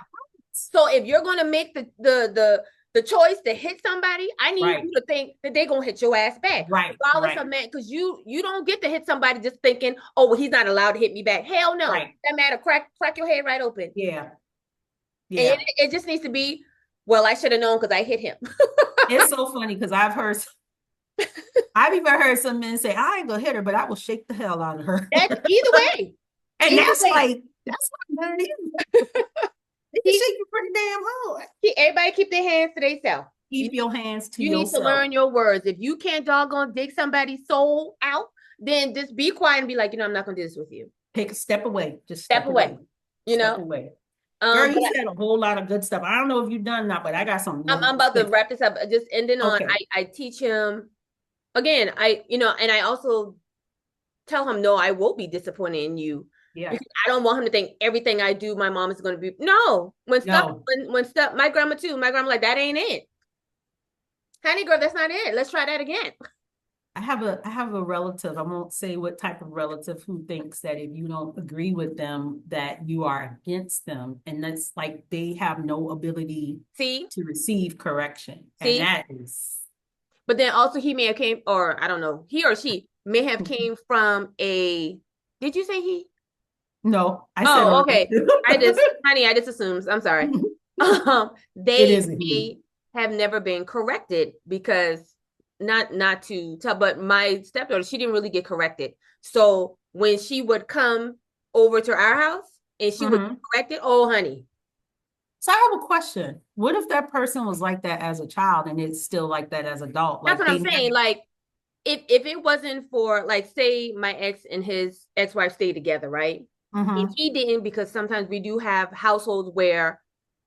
Speaker 1: So if you're gonna make the choice to hit somebody, I need
Speaker 2: Right.
Speaker 1: you to think that they're gonna hit your ass back,
Speaker 2: Right.
Speaker 1: regardless
Speaker 2: Right.
Speaker 1: of man, because you don't get to hit somebody just thinking, oh well, he's not allowed to hit me back. Hell no,
Speaker 2: Right.
Speaker 1: that matter crack your head right open,
Speaker 2: Yeah.
Speaker 1: and
Speaker 2: Yeah.
Speaker 1: it just needs to be. Well, I should have known because I hit him.
Speaker 2: It's so funny because I've even heard some men say, I ain't gonna hit her, but I will shake the hell out of her.
Speaker 1: That's either way,
Speaker 2: And
Speaker 1: either
Speaker 2: that's
Speaker 1: way.
Speaker 2: like, that's not good either. They can
Speaker 1: He,
Speaker 2: shake you pretty damn hard.
Speaker 1: everybody keep their hands to themselves.
Speaker 2: Keep your hands to
Speaker 1: You need to
Speaker 2: yourself.
Speaker 1: learn your words. If you can't doggone dig somebody's soul out, then just be quiet and be like, I'm not gonna do this with you.
Speaker 2: Take a step away. Just
Speaker 1: Step
Speaker 2: step
Speaker 1: away.
Speaker 2: away.
Speaker 1: You
Speaker 2: Step
Speaker 1: know.
Speaker 2: away. Girl,
Speaker 1: But
Speaker 2: you said a whole lot of good stuff. I don't know if you've done that, but I got some
Speaker 1: I'm
Speaker 2: real
Speaker 1: about to
Speaker 2: quick.
Speaker 1: wrap this up. Just ending on.
Speaker 2: Okay.
Speaker 1: I teach him again. And I also tell him, no, I will be disappointed in you
Speaker 2: Yeah.
Speaker 1: because I don't want him to think everything I do, my mom is going to be. No,
Speaker 2: No.
Speaker 1: when stuff, my grandma too. My grandma like that ain't it, honey girl. That's not it. Let's try that again.
Speaker 2: I have a relative, I won't say what type of relative, who thinks that if you don't agree with them, that you are against them. And that's like they have no ability
Speaker 1: See,
Speaker 2: to receive correction. And
Speaker 1: see.
Speaker 2: that is
Speaker 1: But then also he may have came, or I don't know, he or she may have came from a. Did you say he?
Speaker 2: no, I said a
Speaker 1: Oh, okay.
Speaker 2: relative.
Speaker 1: Honey, I just assumed. I'm sorry.
Speaker 2: It
Speaker 1: They
Speaker 2: isn't he.
Speaker 1: may have never been corrected because not to tell, but my stepdaughter, she didn't really get corrected. So when she would come over to our house and she would get
Speaker 2: Mhm.
Speaker 1: corrected, oh honey,
Speaker 2: So I have a question. What if that person was like that as a child and it's still like that as adult?
Speaker 1: that's
Speaker 2: Like
Speaker 1: what I'm
Speaker 2: they never.
Speaker 1: saying. Like if it wasn't for like say my ex and his ex-wife stayed together, right? And
Speaker 2: Mm-hmm.
Speaker 1: he didn't because sometimes we do have households where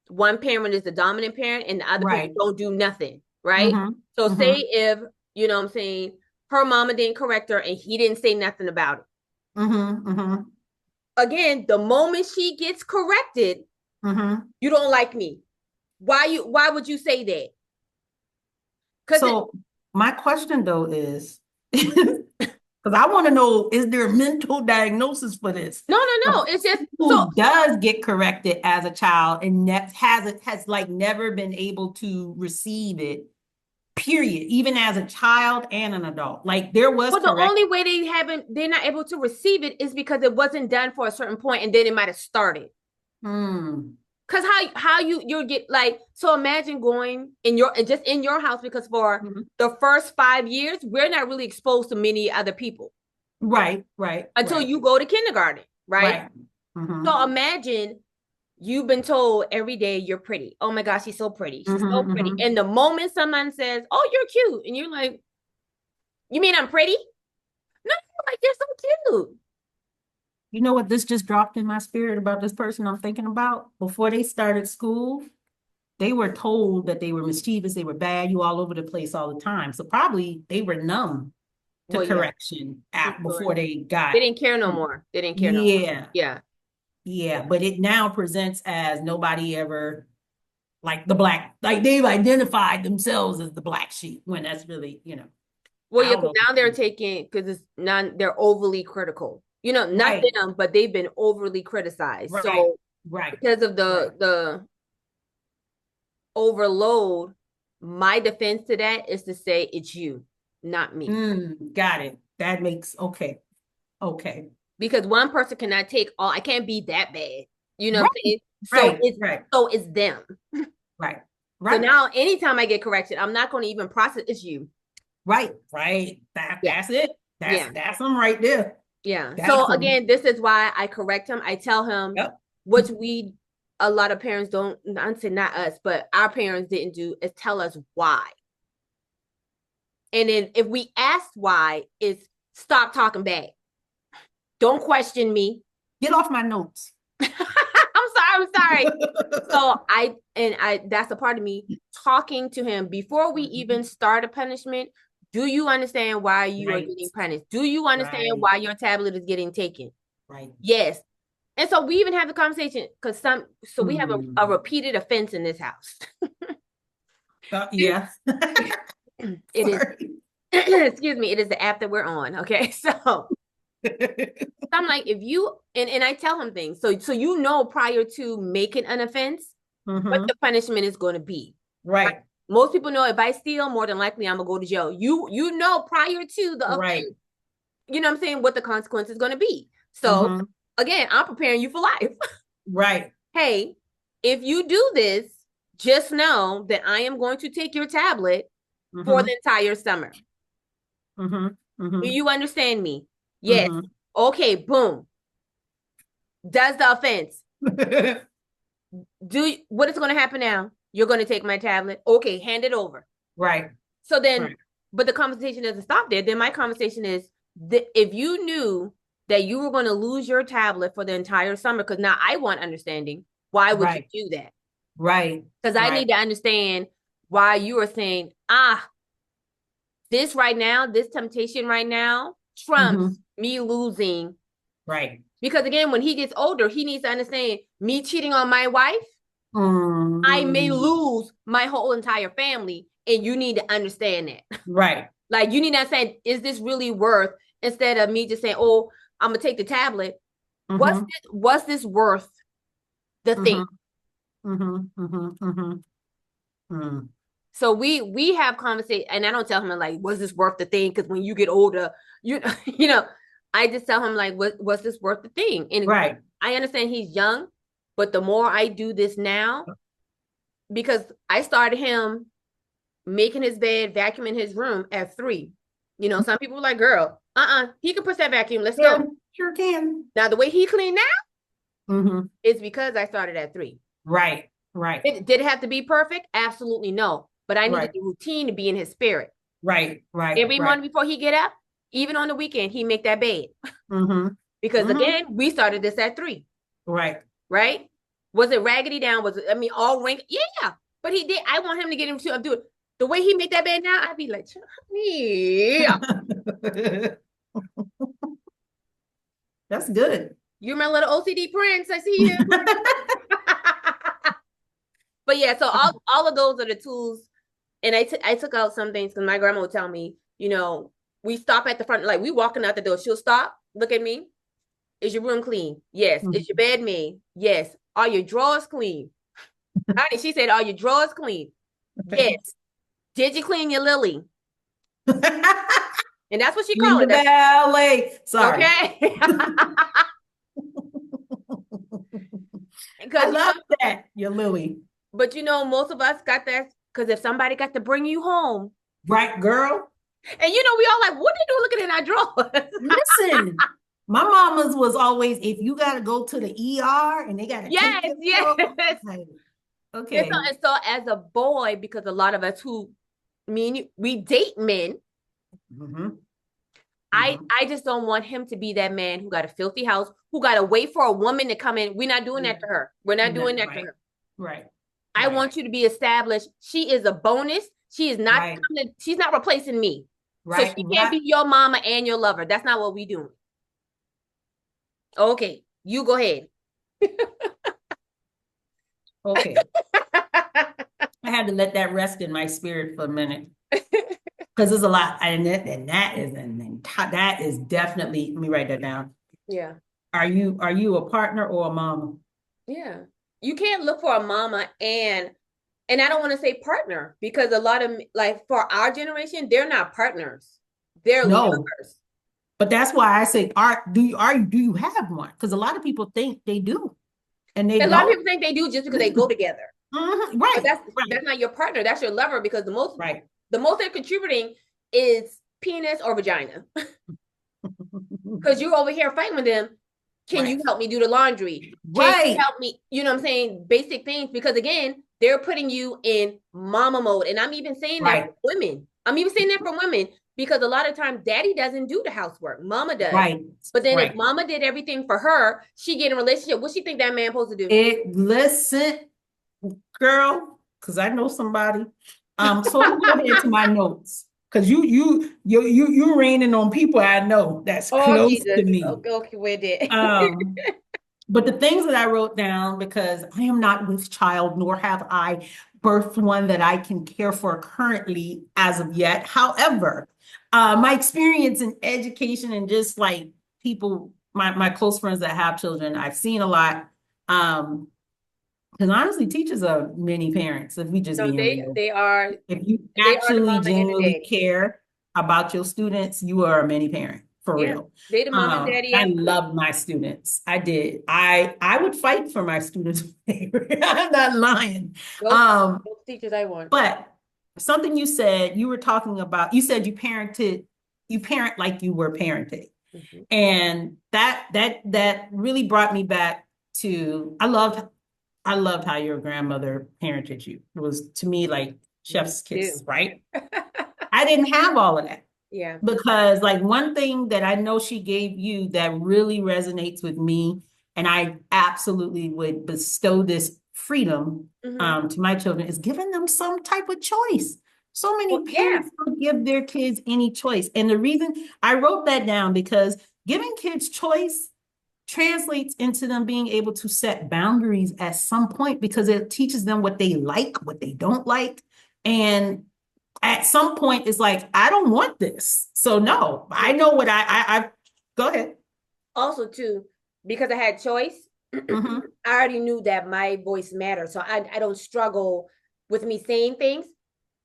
Speaker 1: one parent is the dominant parent and the other parent
Speaker 2: Right.
Speaker 1: don't do nothing, right?
Speaker 2: Mm-hmm.
Speaker 1: So say
Speaker 2: Mm-hmm.
Speaker 1: if, what I'm saying, her mama didn't correct her and he didn't say nothing about it.
Speaker 2: Mm-hmm. Mm-hmm.
Speaker 1: Again, the moment she gets corrected,
Speaker 2: Mm-hmm.
Speaker 1: you don't like me. Why would you say that? Because
Speaker 2: So my question though is, because I want to know, is there a mental diagnosis for this?
Speaker 1: no, no,
Speaker 2: The
Speaker 1: no. It's just so
Speaker 2: who does get corrected as a child and has like never been able to receive it. period, even as a child and an adult. Like there was
Speaker 1: Well, the
Speaker 2: correct.
Speaker 1: only way they're not able to receive it is because it wasn't done for a certain point, and then it might have started.
Speaker 2: Mm.
Speaker 1: Cause how you get like, so imagine going in your just in your house, because for
Speaker 2: Mm-hmm.
Speaker 1: the first 5 years we're not really exposed to many other people
Speaker 2: Right, right,
Speaker 1: until
Speaker 2: right,
Speaker 1: you go to kindergarten, right?
Speaker 2: right. Mm-hmm.
Speaker 1: So imagine you've been told every day you're pretty. Oh my gosh, she's so pretty. She's so
Speaker 2: Mm-hmm,
Speaker 1: pretty.
Speaker 2: mm-hmm.
Speaker 1: And the moment someone says, "Oh, you're cute," and you're like, "You mean I'm pretty?" No, like you're so cute.
Speaker 2: You know what? This just dropped in my spirit about this person I'm thinking about. Before they started school, they were told that they were mischievous, they were bad, you all over the place all the time. So probably they were numb to
Speaker 1: Well, yeah,
Speaker 2: correction
Speaker 1: for
Speaker 2: at
Speaker 1: sure.
Speaker 2: before they
Speaker 1: They
Speaker 2: got.
Speaker 1: didn't care no more. They didn't care no more.
Speaker 2: Yeah,
Speaker 1: Yeah.
Speaker 2: yeah. But it now presents as nobody ever like the black, like they've identified themselves as the black sheep when that's really,
Speaker 1: Well,
Speaker 2: I
Speaker 1: yeah,
Speaker 2: don't
Speaker 1: because
Speaker 2: know.
Speaker 1: now they're taking, because it's not, they're overly critical. Not
Speaker 2: Right,
Speaker 1: them, but they've been overly criticized.
Speaker 2: right,
Speaker 1: So
Speaker 2: right,
Speaker 1: because of
Speaker 2: right.
Speaker 1: the overload, my defense to that is to say it's you, not me.
Speaker 2: Got it. That makes okay. Okay.
Speaker 1: Because one person cannot take all, I can't be that bad. You know what I'm
Speaker 2: Right,
Speaker 1: saying? So
Speaker 2: right,
Speaker 1: it's
Speaker 2: right,
Speaker 1: so it's them.
Speaker 2: right,
Speaker 1: So
Speaker 2: right,
Speaker 1: now anytime I get correction, I'm not going to even process it's you.
Speaker 2: right, right.
Speaker 1: Yeah.
Speaker 2: That's it.
Speaker 1: Yeah.
Speaker 2: That's them right there.
Speaker 1: Yeah.
Speaker 2: That's
Speaker 1: So
Speaker 2: them.
Speaker 1: again, this is why I correct him. I tell him,
Speaker 2: Yep.
Speaker 1: which we, a lot of parents don't, I'm saying not us, but our parents didn't do, is tell us why. And then if we ask why, it's stop talking back. Don't question me.
Speaker 2: Get off my notes.
Speaker 1: I'm sorry. So that's a part of me talking to him before we even start a punishment. Do you understand why you are
Speaker 2: Right,
Speaker 1: getting punished? Do you understand
Speaker 2: right,
Speaker 1: why your tablet is getting taken?
Speaker 2: right.
Speaker 1: Yes. And so we even have the conversation because so we have a
Speaker 2: Hmm.
Speaker 1: repeated offense in this house.
Speaker 2: Yeah.
Speaker 1: It is,
Speaker 2: Sorry.
Speaker 1: excuse me, it is the app that we're on. Okay. So I'm like, if you and I tell him things. So prior to making an offense, what
Speaker 2: Hmm.
Speaker 1: the punishment is going to be. Right?
Speaker 2: Right,
Speaker 1: Most people know if I steal, more than likely I'm gonna go to jail. You know prior to the
Speaker 2: right.
Speaker 1: offense, you know what I'm saying, what the consequence is gonna be. So
Speaker 2: Hmm.
Speaker 1: again, I'm preparing you for life.
Speaker 2: Right.
Speaker 1: Hey, if you do this, just know that I am going to take your tablet for
Speaker 2: Hmm.
Speaker 1: the entire summer.
Speaker 2: Hmm.
Speaker 1: Do
Speaker 2: Hmm.
Speaker 1: you understand me? Yes.
Speaker 2: Hmm.
Speaker 1: Okay, boom. Does the offense. What is going to happen now? You're going to take my tablet. Okay, hand it over.
Speaker 2: Right,
Speaker 1: So then,
Speaker 2: right,
Speaker 1: but the conversation doesn't stop there. Then my conversation is that if you knew that you were going to lose your tablet for the entire summer, because now I want understanding, why would you
Speaker 2: right,
Speaker 1: do that?
Speaker 2: right,
Speaker 1: Because I
Speaker 2: right.
Speaker 1: need to understand why you are saying, this right now, this temptation right now
Speaker 2: Hmm.
Speaker 1: trumps me losing.
Speaker 2: Right.
Speaker 1: Because again, when he gets older, he needs to understand me cheating on my wife, I may
Speaker 2: Mm.
Speaker 1: lose my whole entire family. And you need to understand that.
Speaker 2: Right.
Speaker 1: Like you need to understand, is this really worth, instead of me just saying, oh, I'm gonna take the tablet.
Speaker 2: Hmm.
Speaker 1: What's this worth the thing?
Speaker 2: Hmm. Hmm. Hmm. Hmm. Mm.
Speaker 1: So we have conversation, and I don't tell him like, was this worth the thing? Because when you get older, you you know, I just tell him like, was this worth the thing? And
Speaker 2: Right.
Speaker 1: I understand he's young, but the more I do this now, because I started him making his bed, vacuuming his room at 3. Some people were like, girl, he can push that vacuum. Let's
Speaker 2: Yeah,
Speaker 1: go.
Speaker 2: sure can.
Speaker 1: Now, the way he clean now
Speaker 2: Hmm.
Speaker 1: is because I started at 3.
Speaker 2: Right. Right.
Speaker 1: Did it have to be perfect? Absolutely no. But I needed
Speaker 2: Right.
Speaker 1: the routine to be in his spirit.
Speaker 2: Right. Right.
Speaker 1: Every
Speaker 2: Right.
Speaker 1: morning before he get up, even on the weekend, he make that bed.
Speaker 2: Hmm.
Speaker 1: Because
Speaker 2: Hmm.
Speaker 1: again, we started this at 3,
Speaker 2: Right.
Speaker 1: right? Was it raggedy down? Was it, I mean, all wrinkled? Yeah. But he did. I want him to get him to do it. The way he make that bed now, I'd be like, yeah.
Speaker 2: That's good.
Speaker 1: You're my little OCD prince. I see you. But yeah, so all of those are the tools. And I took out some things because my grandma would tell me, we stop at the front, like we walking out the door. She'll stop, look at me. Is your room clean? Yes. Is your
Speaker 2: Mhm.
Speaker 1: bed made? Yes. Are your drawers clean? Honey, she said, are your drawers clean? Yes. Did you clean your lily? And that's what she
Speaker 2: In
Speaker 1: called
Speaker 2: the
Speaker 1: it. That's
Speaker 2: ballet. Sorry.
Speaker 1: okay.
Speaker 2: I
Speaker 1: Because
Speaker 2: love that. Your Lily.
Speaker 1: but most of us got that because if somebody got to bring you home,
Speaker 2: Right, girl?
Speaker 1: and we all like, what they do looking in our drawers?
Speaker 2: Listen, my mama's was always, if you got to go to the ER and they got to take
Speaker 1: Yes,
Speaker 2: your clothes,
Speaker 1: yes.
Speaker 2: like,
Speaker 1: And so,
Speaker 2: okay.
Speaker 1: and so as a boy, because a lot of us who mean we date men,
Speaker 2: Mm-hmm.
Speaker 1: I
Speaker 2: Mm-hmm.
Speaker 1: I just don't want him to be that man who got a filthy house, who got to wait for a woman to come in. We're not doing that to her. We're not
Speaker 2: No,
Speaker 1: doing that to
Speaker 2: right,
Speaker 1: her.
Speaker 2: right,
Speaker 1: I
Speaker 2: right,
Speaker 1: want you to be established. She is a bonus. She is not
Speaker 2: right,
Speaker 1: coming. She's not replacing me. So
Speaker 2: right,
Speaker 1: she can't
Speaker 2: right.
Speaker 1: be your mama and your lover. That's not what we doing. Okay, you go ahead.
Speaker 2: Okay. I had to let that rest in my spirit for a minute because there's a lot, that is definitely. Let me write that down.
Speaker 1: Yeah.
Speaker 2: Are you a partner or a mama?
Speaker 1: Yeah. You can't look for a mama and I don't want to say partner because a lot of like for our generation, they're not partners. They're
Speaker 2: No,
Speaker 1: lovers.
Speaker 2: but that's why I say, do you have one? Because a lot of people think they do, and they
Speaker 1: A lot of
Speaker 2: don't.
Speaker 1: people think they do just because they go together.
Speaker 2: Mhm.
Speaker 1: But
Speaker 2: Right,
Speaker 1: that's
Speaker 2: right,
Speaker 1: not your partner. That's your lover because
Speaker 2: right.
Speaker 1: the most they're contributing is penis or vagina. Because you're over here fighting with them. Can you
Speaker 2: Right,
Speaker 1: help me do the laundry? Can you
Speaker 2: right,
Speaker 1: help me? You know what I'm saying? Basic things. Because again, they're putting you in mama mode. And I'm even saying that
Speaker 2: right,
Speaker 1: for women. I'm even saying that for women because a lot of times daddy doesn't do the housework. Mama does.
Speaker 2: right,
Speaker 1: But then if
Speaker 2: right.
Speaker 1: mama did everything for her, she get in a relationship. What she think that man supposed to do?
Speaker 2: Listen, girl, because I know somebody. So let me go ahead to my notes. Because you're raining on people I know that's
Speaker 1: Oh
Speaker 2: close to
Speaker 1: Jesus.
Speaker 2: me.
Speaker 1: Okay, okay, where did?
Speaker 2: Um, but the things that I wrote down, because I am not with child, nor have I birthed one that I can care for currently as of yet. However, my experience in education and just like people, my close friends that have children, I've seen a lot. Because honestly, teachers are many parents, if we just
Speaker 1: No,
Speaker 2: being real. If you
Speaker 1: they are the
Speaker 2: actually
Speaker 1: mama and the
Speaker 2: genuinely
Speaker 1: daddy.
Speaker 2: care about your students, you are a many parent, for
Speaker 1: Yeah.
Speaker 2: real.
Speaker 1: They the mom and daddy
Speaker 2: I
Speaker 1: absolutely.
Speaker 2: love my students. I did. I would fight for my students. I'm not lying.
Speaker 1: Those
Speaker 2: Um,
Speaker 1: those teachers I want.
Speaker 2: but something you said, you were talking about, you said you parent like you were parented.
Speaker 1: Mhm.
Speaker 2: And that really brought me back to I loved how your grandmother parented you. It was to me like
Speaker 1: Me
Speaker 2: chef's
Speaker 1: too.
Speaker 2: kiss, right? I didn't have all of that
Speaker 1: Yeah.
Speaker 2: because like one thing that I know she gave you that really resonates with me, and I absolutely would bestow this freedom
Speaker 1: Hmm.
Speaker 2: to my children is giving them some type of choice. So
Speaker 1: Well,
Speaker 2: many
Speaker 1: yeah.
Speaker 2: parents don't give their kids any choice. And the reason I wrote that down because giving kids choice translates into them being able to set boundaries at some point because it teaches them what they like, what they don't like. And at some point, it's like, I don't want this. So no, I
Speaker 1: Yeah.
Speaker 2: know what I go ahead.
Speaker 1: Also, too, because I had choice, I
Speaker 2: Mm-hmm.
Speaker 1: already knew that my voice mattered. So I don't struggle with me saying things.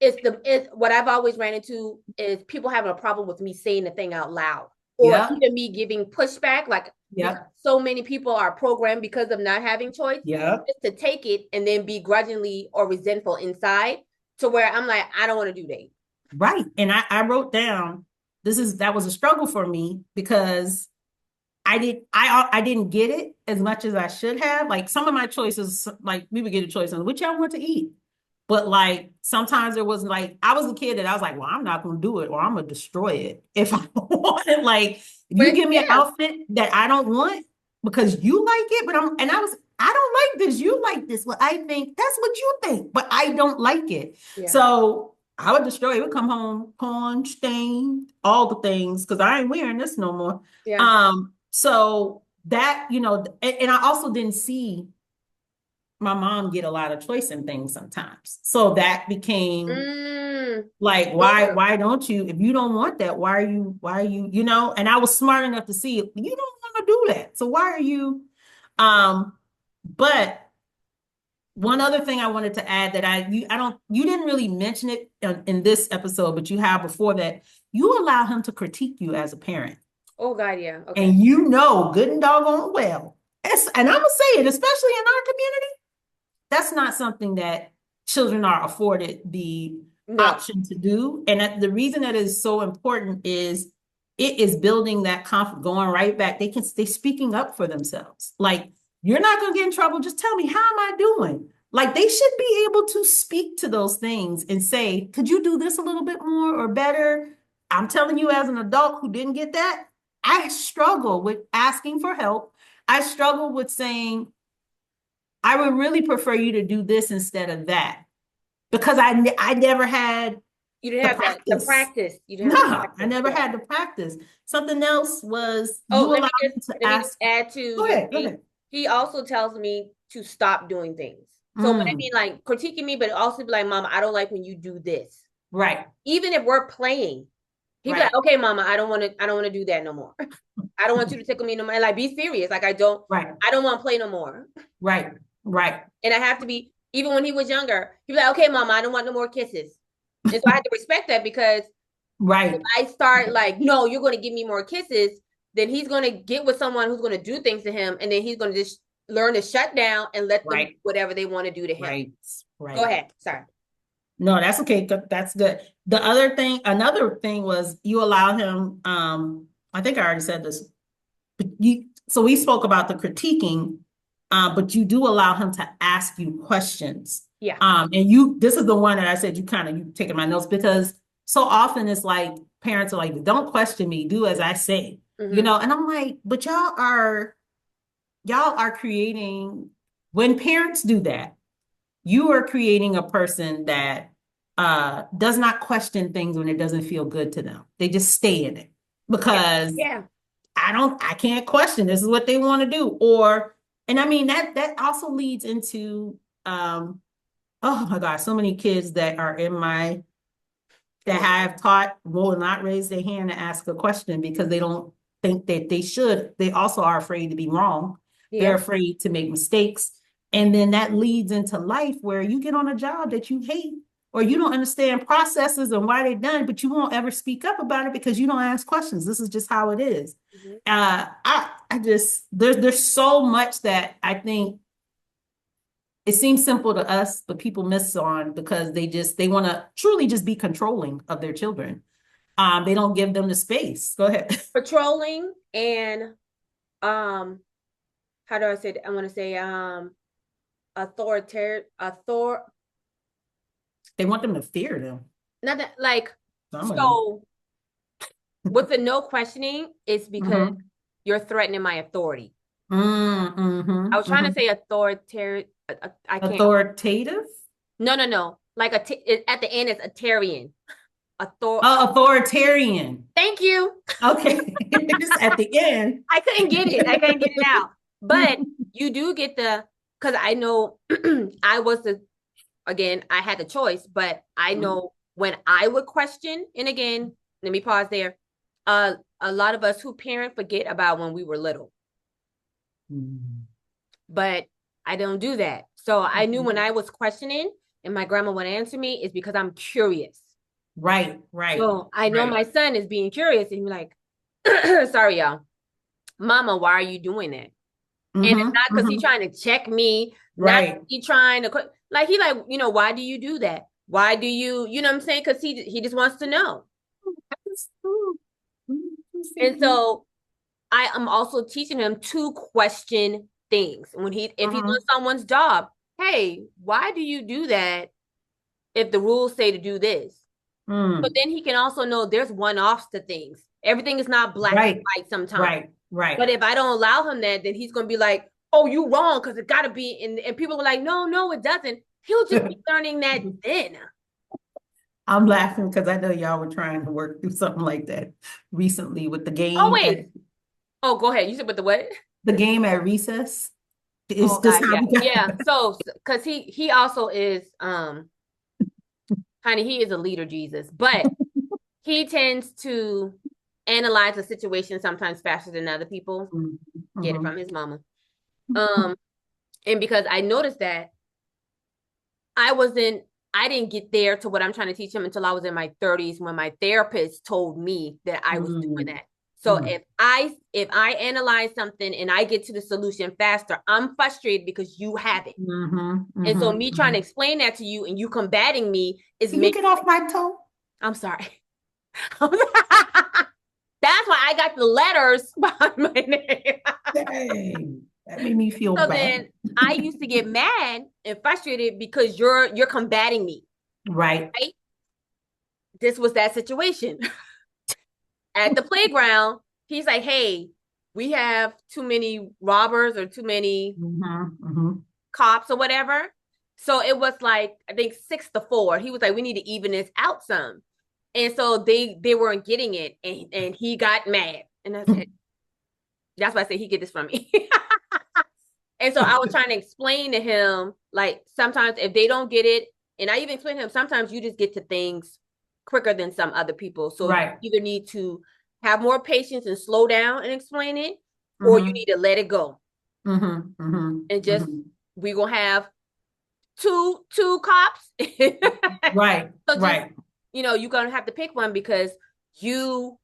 Speaker 1: It's what I've always ran into is people having a problem with me saying the thing out loud or
Speaker 2: Yep.
Speaker 1: even me giving pushback, like because
Speaker 2: Yep.
Speaker 1: so many people are programmed because of not having choice,
Speaker 2: Yep.
Speaker 1: just to take it and then be grudgingly or resentful inside to where I'm like, I don't want to do that.
Speaker 2: Right. And I wrote down that was a struggle for me because I didn't get it as much as I should have. Like some of my choices, like we would get a choice on which y'all want to eat. But like sometimes there was like I was a kid that I was like, well, I'm not gonna do it or I'm gonna destroy it if I want it. Like if you
Speaker 1: But
Speaker 2: give me an
Speaker 1: yeah,
Speaker 2: outfit that I don't want because you like it, but I don't like this. You like this. Well, I think that's what you think, but I don't like it.
Speaker 1: yeah,
Speaker 2: So I would destroy it. It would come home, pawn, stained, all the things, because I ain't wearing this no more.
Speaker 1: yeah.
Speaker 2: So that, and I also didn't see my mom get a lot of choice in things sometimes. So that became
Speaker 1: Mm,
Speaker 2: like,
Speaker 1: sure.
Speaker 2: why don't you, if you don't want that, and I was smart enough to see you don't want to do that. So why are you, um, but one other thing I wanted to add that you didn't really mention it in this episode, but you have before that. You allow him to critique you as a parent,
Speaker 1: Oh God, yeah. Okay.
Speaker 2: and good and doggone well. And I'm gonna say it, especially in our community, that's not something that children are afforded the
Speaker 1: No.
Speaker 2: option to do. And the reason that is so important is it is building that confidence, going right back. They speaking up for themselves. Like, you're not gonna get in trouble. Just tell me, how am I doing? Like, they should be able to speak to those things and say, could you do this a little bit more or better? I'm telling you, as an adult who didn't get that, I struggle with asking for help. I struggle with saying, I would really prefer you to do this instead of that, because I never had
Speaker 1: You didn't
Speaker 2: the
Speaker 1: have the
Speaker 2: practice.
Speaker 1: practice. You didn't have the
Speaker 2: No, I
Speaker 1: practice.
Speaker 2: never
Speaker 1: Yeah.
Speaker 2: had the practice. Something else was
Speaker 1: Oh,
Speaker 2: you allowed me to
Speaker 1: let me just
Speaker 2: ask.
Speaker 1: add to
Speaker 2: Go
Speaker 1: your
Speaker 2: ahead, go
Speaker 1: thing.
Speaker 2: ahead.
Speaker 1: He also tells me to stop doing things. So what I
Speaker 2: Mm,
Speaker 1: mean, like critiquing me, but also be like, Mama, I don't like when you do this.
Speaker 2: right,
Speaker 1: Even if we're playing, he'd be like,
Speaker 2: right,
Speaker 1: okay, Mama, I don't want to do that no more. I don't want you to tickle me no more. Like, be serious. Like,
Speaker 2: right,
Speaker 1: I don't want to play no more.
Speaker 2: right, right,
Speaker 1: And I have to be, even when he was younger, he'd be like, okay, Mama, I don't want no more kisses. And so I had to respect that, because if
Speaker 2: right,
Speaker 1: I start like, no, you're going to give me more kisses, then he's going to get with someone who's going to do things to him. And then he's going to just learn to shut down and let them do
Speaker 2: right,
Speaker 1: whatever they want to do to him.
Speaker 2: right,
Speaker 1: Go
Speaker 2: right.
Speaker 1: ahead. Sorry.
Speaker 2: No, that's okay. That's good. Another thing was you allow him, I think I already said this, but so we spoke about the critiquing, but you do allow him to ask you questions.
Speaker 1: Yeah.
Speaker 2: And this is the one that I said you taking my notes, because so often it's like parents are like, don't question me, do as I say,
Speaker 1: Mm-hmm.
Speaker 2: and I'm like, but y'all are creating, when parents do that, you are creating a person that does not question things when it doesn't feel good to them. They just stay in it
Speaker 1: Yeah.
Speaker 2: because
Speaker 1: Yeah.
Speaker 2: I can't question. This is what they want to do. And I mean, that also leads into, oh my gosh, so many kids that are that
Speaker 1: Family.
Speaker 2: have taught will not raise their hand to ask a question because they don't think that they should. They also are afraid to be wrong. They're
Speaker 1: Yeah.
Speaker 2: afraid to make mistakes. And then that leads into life where you get on a job that you hate, or you don't understand processes and why they're done, but you won't ever speak up about it because you don't ask questions. This is just how it is.
Speaker 1: Mm-hmm.
Speaker 2: I just, there's so much that I think it seems simple to us, but people miss on because they want to truly just be controlling of their children. They don't give them the space. Go ahead.
Speaker 1: Patrolling and how do I say that? I want to say authoritarian
Speaker 2: They want them to fear them.
Speaker 1: nothing like,
Speaker 2: Some of them.
Speaker 1: so with the no questioning, it's because
Speaker 2: Mm-hmm.
Speaker 1: you're threatening my authority. I
Speaker 2: Mm-hmm.
Speaker 1: was trying to
Speaker 2: Mm-hmm.
Speaker 1: say authoritarian. I can't.
Speaker 2: Authoritative?
Speaker 1: No, no, no. Like at the end, it's Atarian. Author.
Speaker 2: Authoritarian.
Speaker 1: Thank you.
Speaker 2: Okay. Just at the end.
Speaker 1: I couldn't get it. I couldn't get it out. But you do get because I know I was again, I had the choice, but I know when I would question, and again, let me pause there. A lot of us who parent forget about when we were little,
Speaker 2: Mm-hmm.
Speaker 1: but I don't do that. So I knew when I was questioning and my grandma would answer me, it's because I'm curious.
Speaker 2: Right, right,
Speaker 1: So I know
Speaker 2: right.
Speaker 1: my son is being curious and like, sorry, y'all. Mama, why are you doing that? And it's
Speaker 2: Mm-hmm.
Speaker 1: not because he's
Speaker 2: Mm-hmm.
Speaker 1: trying to check me, not
Speaker 2: Right.
Speaker 1: he trying to like he like, why do you do that? Why do you know what I'm saying? Because he just wants to know. And so I am also teaching him to question things. If he's on
Speaker 2: Mm-hmm.
Speaker 1: someone's job, hey, why do you do that if the rules say to do this? But
Speaker 2: Mm.
Speaker 1: then he can also know there's one-offs to things. Everything is not black and
Speaker 2: Right,
Speaker 1: white sometimes.
Speaker 2: right, right.
Speaker 1: But if I don't allow him that, then he's gonna be like, "Oh, you wrong because it gotta be." And people are like, "No, no, it doesn't." He'll just be learning that then.
Speaker 2: I'm laughing because I know y'all were trying to work through something like that recently with
Speaker 1: Oh wait. Oh, go ahead. You said with the what?
Speaker 2: the game at recess. Is
Speaker 1: Oh
Speaker 2: this
Speaker 1: God,
Speaker 2: how
Speaker 1: yeah,
Speaker 2: we got?
Speaker 1: yeah. So, because he also is honey, he is a leader, Jesus, but he tends to analyze a situation sometimes faster than other people. Get it
Speaker 2: Mm-hmm.
Speaker 1: from his mama. Um, and because I noticed that. I didn't get there to what I'm trying to teach him until I was in my 30s when my therapist told me that I was doing
Speaker 2: Mm,
Speaker 1: that. So if I analyze something and I get to the solution faster, I'm frustrated because you have it. And so me trying to explain that to you and you combating me is
Speaker 2: Can you
Speaker 1: make
Speaker 2: get off my toe?
Speaker 1: I'm sorry. That's why I got the letters behind my name.
Speaker 2: Dang, that made me feel
Speaker 1: So
Speaker 2: bad.
Speaker 1: then I used to get mad and frustrated because you're combating me,
Speaker 2: Right.
Speaker 1: right? This was that situation. At the playground, he's like, "Hey, we have too many robbers or too many cops or whatever." So it was like I think 6-4. He was like, "We need to even this out some," and so they weren't getting it, and he got mad, and I said, "That's why I said he get this from me." And so I was trying to explain to him, like sometimes if they don't get it, and I even explained to him, sometimes you just get to things quicker than some other people. So you
Speaker 2: Right.
Speaker 1: either need to have more patience and slow down and explain it, or you
Speaker 2: Mm-hmm.
Speaker 1: need to let it go
Speaker 2: Mm-hmm. Mm-hmm.
Speaker 1: and just
Speaker 2: Mm-hmm.
Speaker 1: we gonna have two cops.
Speaker 2: Right.
Speaker 1: So just
Speaker 2: Right.
Speaker 1: you're gonna have to pick one because you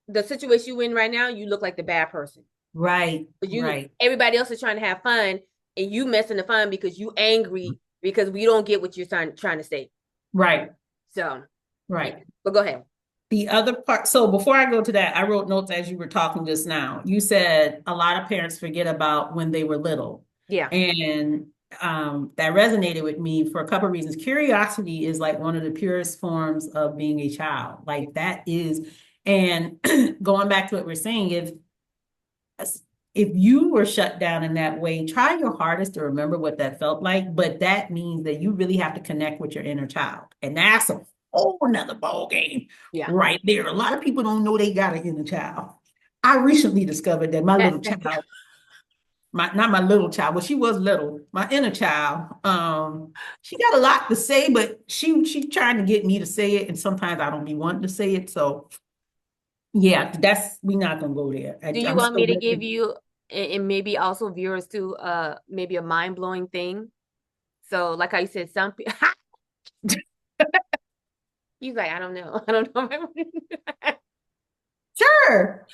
Speaker 1: the situation you in right now, you look like the bad person.
Speaker 2: Right.
Speaker 1: You
Speaker 2: Right.
Speaker 1: everybody else is trying to have fun and you messing the fun because you angry because we don't get what you're trying to say.
Speaker 2: Right.
Speaker 1: So yeah,
Speaker 2: Right.
Speaker 1: but go ahead.
Speaker 2: The other part, so before I go to that, I wrote notes as you were talking just now. You said a lot of parents forget about when they were little.
Speaker 1: Yeah.
Speaker 2: And that resonated with me for a couple of reasons. Curiosity is like one of the purest forms of being a child. Like that is, and going back to what we're saying, if you were shut down in that way, try your hardest to remember what that felt like. But that means that you really have to connect with your inner child. And that's a whole nother ball game
Speaker 1: Yeah.
Speaker 2: right there. A lot of people don't know they got an inner child. I recently discovered that my little child, my not my little child, well, she was little, my inner child, she got a lot to say, but she's trying to get me to say it. And sometimes I don't be wanting to say it. So yeah, that's we're not gonna go there.
Speaker 1: Do you
Speaker 2: I'm
Speaker 1: want
Speaker 2: still
Speaker 1: me to give
Speaker 2: working.
Speaker 1: you and maybe also viewers too maybe a mind-blowing thing? So like I said, some people he's like, I don't know. I don't know.
Speaker 2: Sure.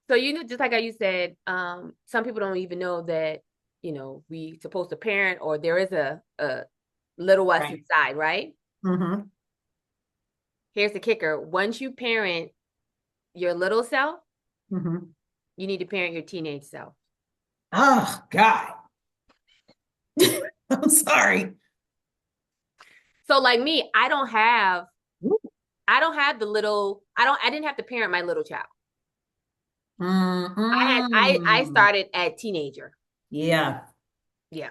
Speaker 1: So just like how you said, some people don't even know that, we supposed to parent or there is a little us
Speaker 2: Right.
Speaker 1: inside, right?
Speaker 2: Mm-hmm.
Speaker 1: Here's the kicker. Once you parent your little self,
Speaker 2: Mm-hmm.
Speaker 1: you need to parent your teenage self.
Speaker 2: Oh God. I'm sorry.
Speaker 1: So like me, I don't have the little, I didn't have to parent my little child. I
Speaker 2: Mm-mm.
Speaker 1: started at teenager.
Speaker 2: Yeah.
Speaker 1: Yeah.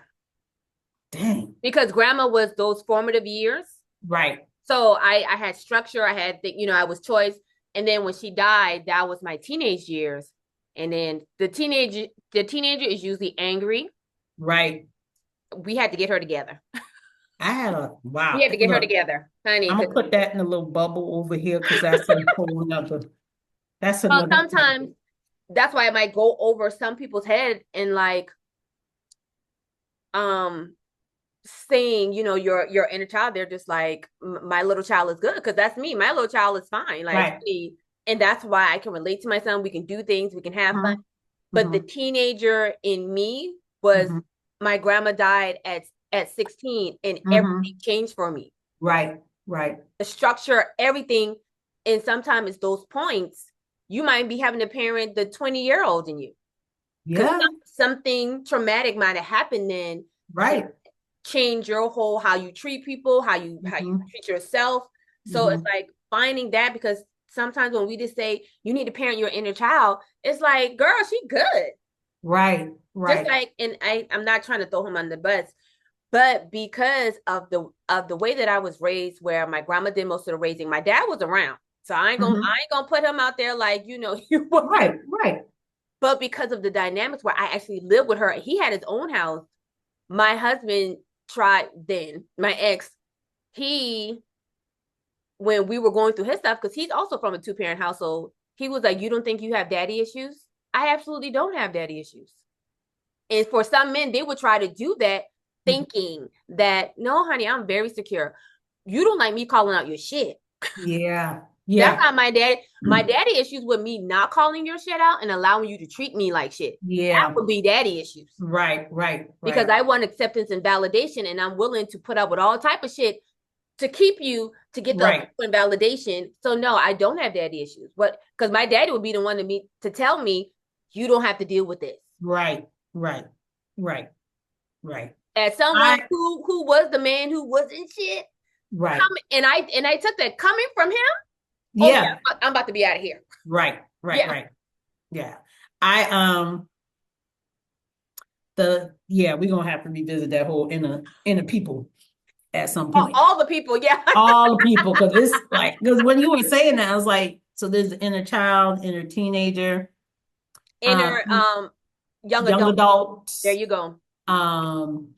Speaker 2: Dang.
Speaker 1: Because grandma was those formative years.
Speaker 2: Right.
Speaker 1: So I had structure, I had I was choice. And then when she died, that was my teenage years. And then the teenager is usually angry.
Speaker 2: Right.
Speaker 1: We had to get her together.
Speaker 2: I had a
Speaker 1: We
Speaker 2: wow.
Speaker 1: had to get her
Speaker 2: Look,
Speaker 1: together, honey.
Speaker 2: I'm gonna
Speaker 1: Because
Speaker 2: put that in a little bubble over here because that's
Speaker 1: well,
Speaker 2: another
Speaker 1: sometimes
Speaker 2: topic.
Speaker 1: that's why I might go over some people's head and like um saying, your inner child, they're just like, my little child is good because that's me. My little child is fine. Like,
Speaker 2: Right.
Speaker 1: and that's why I can relate to my son. We can do things, we can have fun.
Speaker 2: Mm-hmm.
Speaker 1: But the
Speaker 2: Mm-hmm.
Speaker 1: teenager in me was
Speaker 2: Mm-hmm.
Speaker 1: my grandma died at 16 and everything
Speaker 2: Mm-hmm.
Speaker 1: changed for me.
Speaker 2: Right. Right.
Speaker 1: The structure, everything. And sometimes it's those points you might be having to parent the 20-year-old in you because
Speaker 2: Yeah.
Speaker 1: something traumatic might have happened then that
Speaker 2: Right.
Speaker 1: change your whole how you treat people, how you
Speaker 2: Mm-hmm.
Speaker 1: treat yourself. So it's
Speaker 2: Mm-hmm.
Speaker 1: like finding that because sometimes when we just say you need to parent your inner child, it's like, girl, she good.
Speaker 2: Right.
Speaker 1: Just
Speaker 2: Right.
Speaker 1: like, and I'm not trying to throw him under the bus, but because of the way that I was raised, where my grandma did most of the raising, my dad was around. So I
Speaker 2: Mm-hmm.
Speaker 1: ain't gonna put him out there like, he wasn't.
Speaker 2: Right. Right.
Speaker 1: But because of the dynamics where I actually lived with her, he had his own house. My husband tried then, my ex, he when we were going through his stuff, because he's also from a two-parent household, he was like, you don't think you have daddy issues? I absolutely don't have daddy issues. And for some men, they would try to do that, thinking that, no, honey, I'm very secure. You don't like me calling out your shit.
Speaker 2: Yeah.
Speaker 1: That's
Speaker 2: Yeah.
Speaker 1: how my daddy issues with me not calling your shit out and allowing you to treat me like shit. That
Speaker 2: Yeah.
Speaker 1: would be daddy issues.
Speaker 2: Right. Right.
Speaker 1: Because
Speaker 2: Right.
Speaker 1: I want acceptance and validation, and I'm willing to put up with all type of shit to keep you to get the
Speaker 2: Right.
Speaker 1: approval and validation. So no, I don't have daddy issues. But because my daddy would be the one to tell me, you don't have to deal with this.
Speaker 2: Right. Right. Right. Right.
Speaker 1: As someone
Speaker 2: I
Speaker 1: who was the man who wasn't shit,
Speaker 2: right.
Speaker 1: come and I took that coming from him. Oh
Speaker 2: Yeah.
Speaker 1: yeah, I'm about to be out of here.
Speaker 2: Right. Right.
Speaker 1: Yeah.
Speaker 2: Right. Yeah. I we're gonna have to revisit that whole inner people at some point.
Speaker 1: All the people, yeah.
Speaker 2: All the people, because it's like, because when you were saying that, I was like, so there's the inner child, inner teenager,
Speaker 1: Inner
Speaker 2: um,
Speaker 1: young
Speaker 2: young
Speaker 1: adult. There
Speaker 2: adults,
Speaker 1: you go.
Speaker 2: um,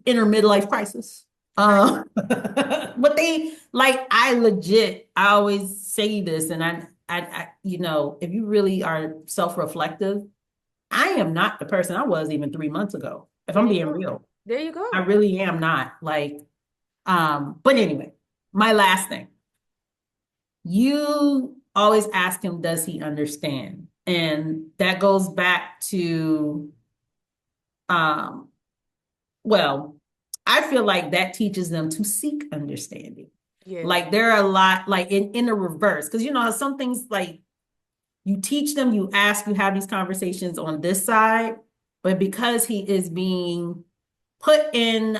Speaker 2: inner midlife crisis. But they like I always say this, and if you really are self-reflective, I am not the person I was even 3 months ago, if
Speaker 1: There
Speaker 2: I'm
Speaker 1: you
Speaker 2: being
Speaker 1: go.
Speaker 2: real.
Speaker 1: There you
Speaker 2: I
Speaker 1: go.
Speaker 2: really am not. But anyway, my last thing. You always ask him, does he understand? And that goes back to, um, well, I feel like that teaches them to seek understanding.
Speaker 1: Yeah.
Speaker 2: Like there are a lot, like in the reverse, because some things like you teach them, you ask, you have these conversations on this side, but because he is being put in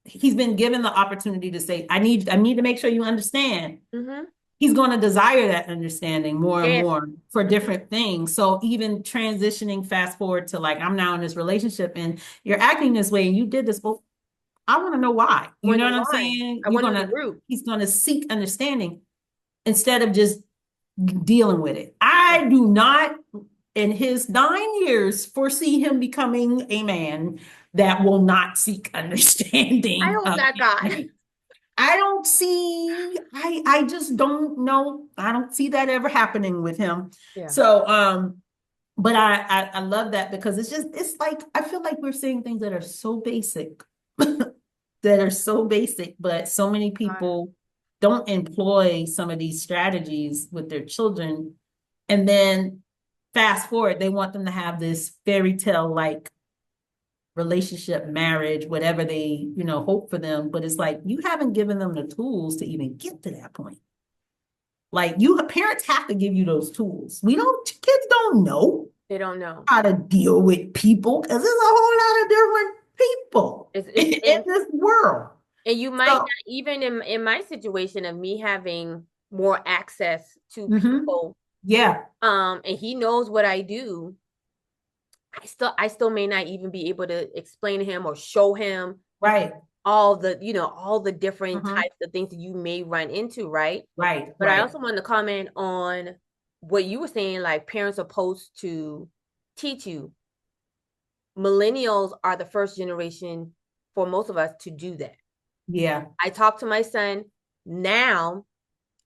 Speaker 2: he's been given the opportunity to say, I need to make sure you understand.
Speaker 1: Mm-hmm.
Speaker 2: He's going to desire that understanding more and
Speaker 1: Yes.
Speaker 2: more for different things. So even transitioning fast forward to like, I'm now in this relationship and you're acting this way and you did this. Well, I want to know why. You know
Speaker 1: Wonder
Speaker 2: what I'm
Speaker 1: why.
Speaker 2: saying?
Speaker 1: I wonder the root.
Speaker 2: He's going to seek understanding instead of just dealing with it.
Speaker 1: Yeah.
Speaker 2: I do not, in his 9 years, foresee him becoming a man that will not seek
Speaker 1: I
Speaker 2: understanding
Speaker 1: hope
Speaker 2: of
Speaker 1: not, God.
Speaker 2: anything. I don't see, I just don't know. I don't see that ever happening with him.
Speaker 1: Yeah.
Speaker 2: So, but I love that because it's like, I feel like we're saying things that are so basic, but so many
Speaker 1: God.
Speaker 2: people don't employ some of these strategies with their children. And then fast forward, they want them to have this fairy tale like relationship, marriage, whatever they, hope for them. But it's like you haven't given them the tools to even get to that point. Like parents have to give you those tools. Kids don't know
Speaker 1: They don't know.
Speaker 2: how to deal with people because there's a whole lot of different people
Speaker 1: It's
Speaker 2: in this world.
Speaker 1: and you might
Speaker 2: So,
Speaker 1: not even in my situation of me having more access to
Speaker 2: mhm,
Speaker 1: people,
Speaker 2: yeah,
Speaker 1: and he knows what I do. I still may not even be able to explain to him or show him
Speaker 2: right,
Speaker 1: all the different
Speaker 2: mhm,
Speaker 1: types of things that you may run into, right?
Speaker 2: right,
Speaker 1: But I
Speaker 2: right,
Speaker 1: also wanted to comment on what you were saying, like parents are supposed to teach you. Millennials are the first generation for most of us to do that.
Speaker 2: yeah,
Speaker 1: I talk to my son now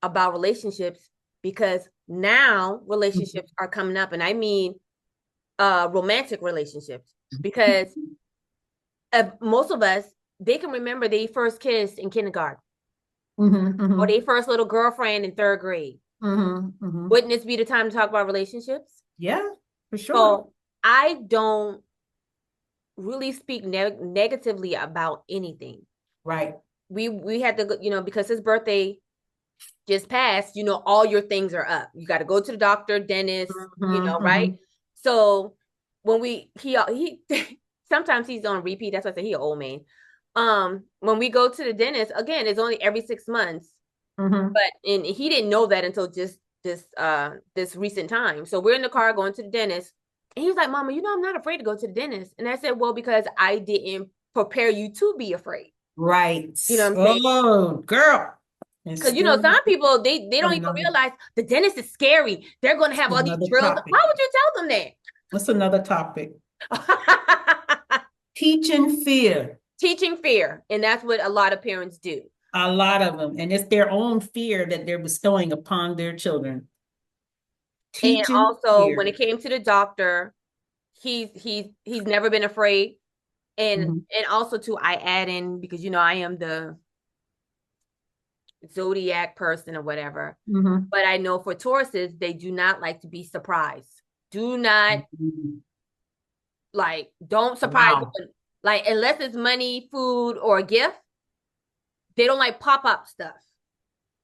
Speaker 1: about relationships because now relationships are coming up, and I mean romantic relationships, because most of us, they can remember they first kissed in kindergarten
Speaker 2: mhm,
Speaker 1: or
Speaker 2: mhm,
Speaker 1: they first little girlfriend in third grade.
Speaker 2: mhm, mhm.
Speaker 1: Wouldn't this be the time to talk about relationships?
Speaker 2: Yeah, for sure,
Speaker 1: So I don't really speak negatively about anything.
Speaker 2: right,
Speaker 1: We had to go, because his birthday just passed, all your things are up. You got to go to the doctor, dentist,
Speaker 2: mhm,
Speaker 1: right?
Speaker 2: mhm,
Speaker 1: So when he sometimes he's on repeat. That's why I say he an old man. When we go to the dentist, again, it's only every 6 months.
Speaker 2: mhm.
Speaker 1: But and he didn't know that until just this recent time. So we're in the car going to the dentist. And he was like, Mama, I'm not afraid to go to the dentist. And I said, well, because I didn't prepare you to be afraid.
Speaker 2: Right.
Speaker 1: You know what I'm saying?
Speaker 2: Oh, girl. It's
Speaker 1: Because
Speaker 2: still
Speaker 1: some people they don't even
Speaker 2: another,
Speaker 1: realize the dentist is scary. They're going to have all these
Speaker 2: another
Speaker 1: drills.
Speaker 2: topic.
Speaker 1: Why would you tell them
Speaker 2: What's another topic?
Speaker 1: that?
Speaker 2: Teaching fear.
Speaker 1: Teaching fear, and that's what a lot of parents do.
Speaker 2: A lot of them. And it's their own fear that they're bestowing upon their children.
Speaker 1: And
Speaker 2: Teaching
Speaker 1: also, when
Speaker 2: fear.
Speaker 1: it came to the doctor, he's never been afraid. And
Speaker 2: Mm-hmm.
Speaker 1: also too, I add in, because I am the zodiac person or whatever.
Speaker 2: Mm-hmm.
Speaker 1: But I know for Tauruses, they do not like to be surprised. Do not,
Speaker 2: Mm-hmm.
Speaker 1: like, don't surprise
Speaker 2: Wow.
Speaker 1: them. Like, unless it's money, food, or a gift, they don't like pop-up stuff.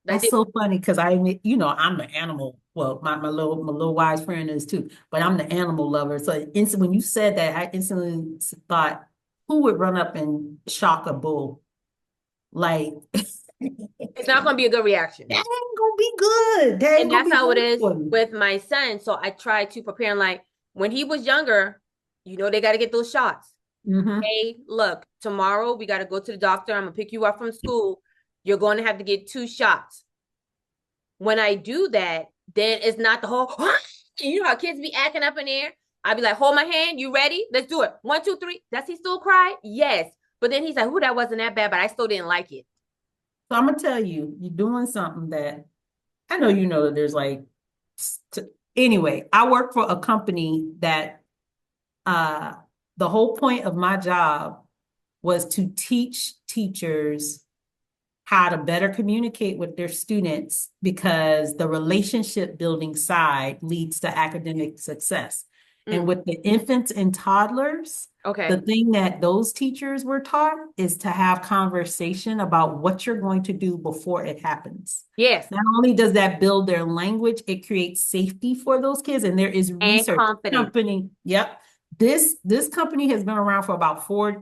Speaker 1: Like
Speaker 2: That's
Speaker 1: they,
Speaker 2: so funny because I'm the animal. Well, my little wise friend is too, but I'm the animal lover. So when you said that, I instantly thought, who would run up and shock a bull? Like
Speaker 1: it's not going to be a good reaction.
Speaker 2: that ain't gonna be good. That ain't
Speaker 1: And
Speaker 2: gonna
Speaker 1: that's
Speaker 2: be
Speaker 1: how it
Speaker 2: good
Speaker 1: is
Speaker 2: for me.
Speaker 1: with my son. So I try to prepare him, like, when he was younger, they got to get those shots.
Speaker 2: Mm-hmm.
Speaker 1: Hey, look, tomorrow we got to go to the doctor. I'm going to pick you up from school. You're going to have to get 2 shots. When I do that, then it's not the whole, you know how kids be acting up in there? I'd be like, hold my hand. You ready? Let's do it. 1, 2, 3. Does he still cry? Yes. But then he's like, "Ooh, that wasn't that bad, but I still didn't like it."
Speaker 2: So I'm gonna tell you, you're doing something that I know you know that there's like anyway, I work for a company that uh the whole point of my job was to teach teachers how to better communicate with their students because the relationship building side leads to academic success. And
Speaker 1: Mm,
Speaker 2: with the infants and toddlers, the
Speaker 1: okay.
Speaker 2: thing that those teachers were taught is to have conversation about what you're going to do before it happens.
Speaker 1: Yes.
Speaker 2: Not only does that build their language, it creates safety for those kids. And there is
Speaker 1: And
Speaker 2: research.
Speaker 1: confidence.
Speaker 2: Company, yep. This company has been around for about 40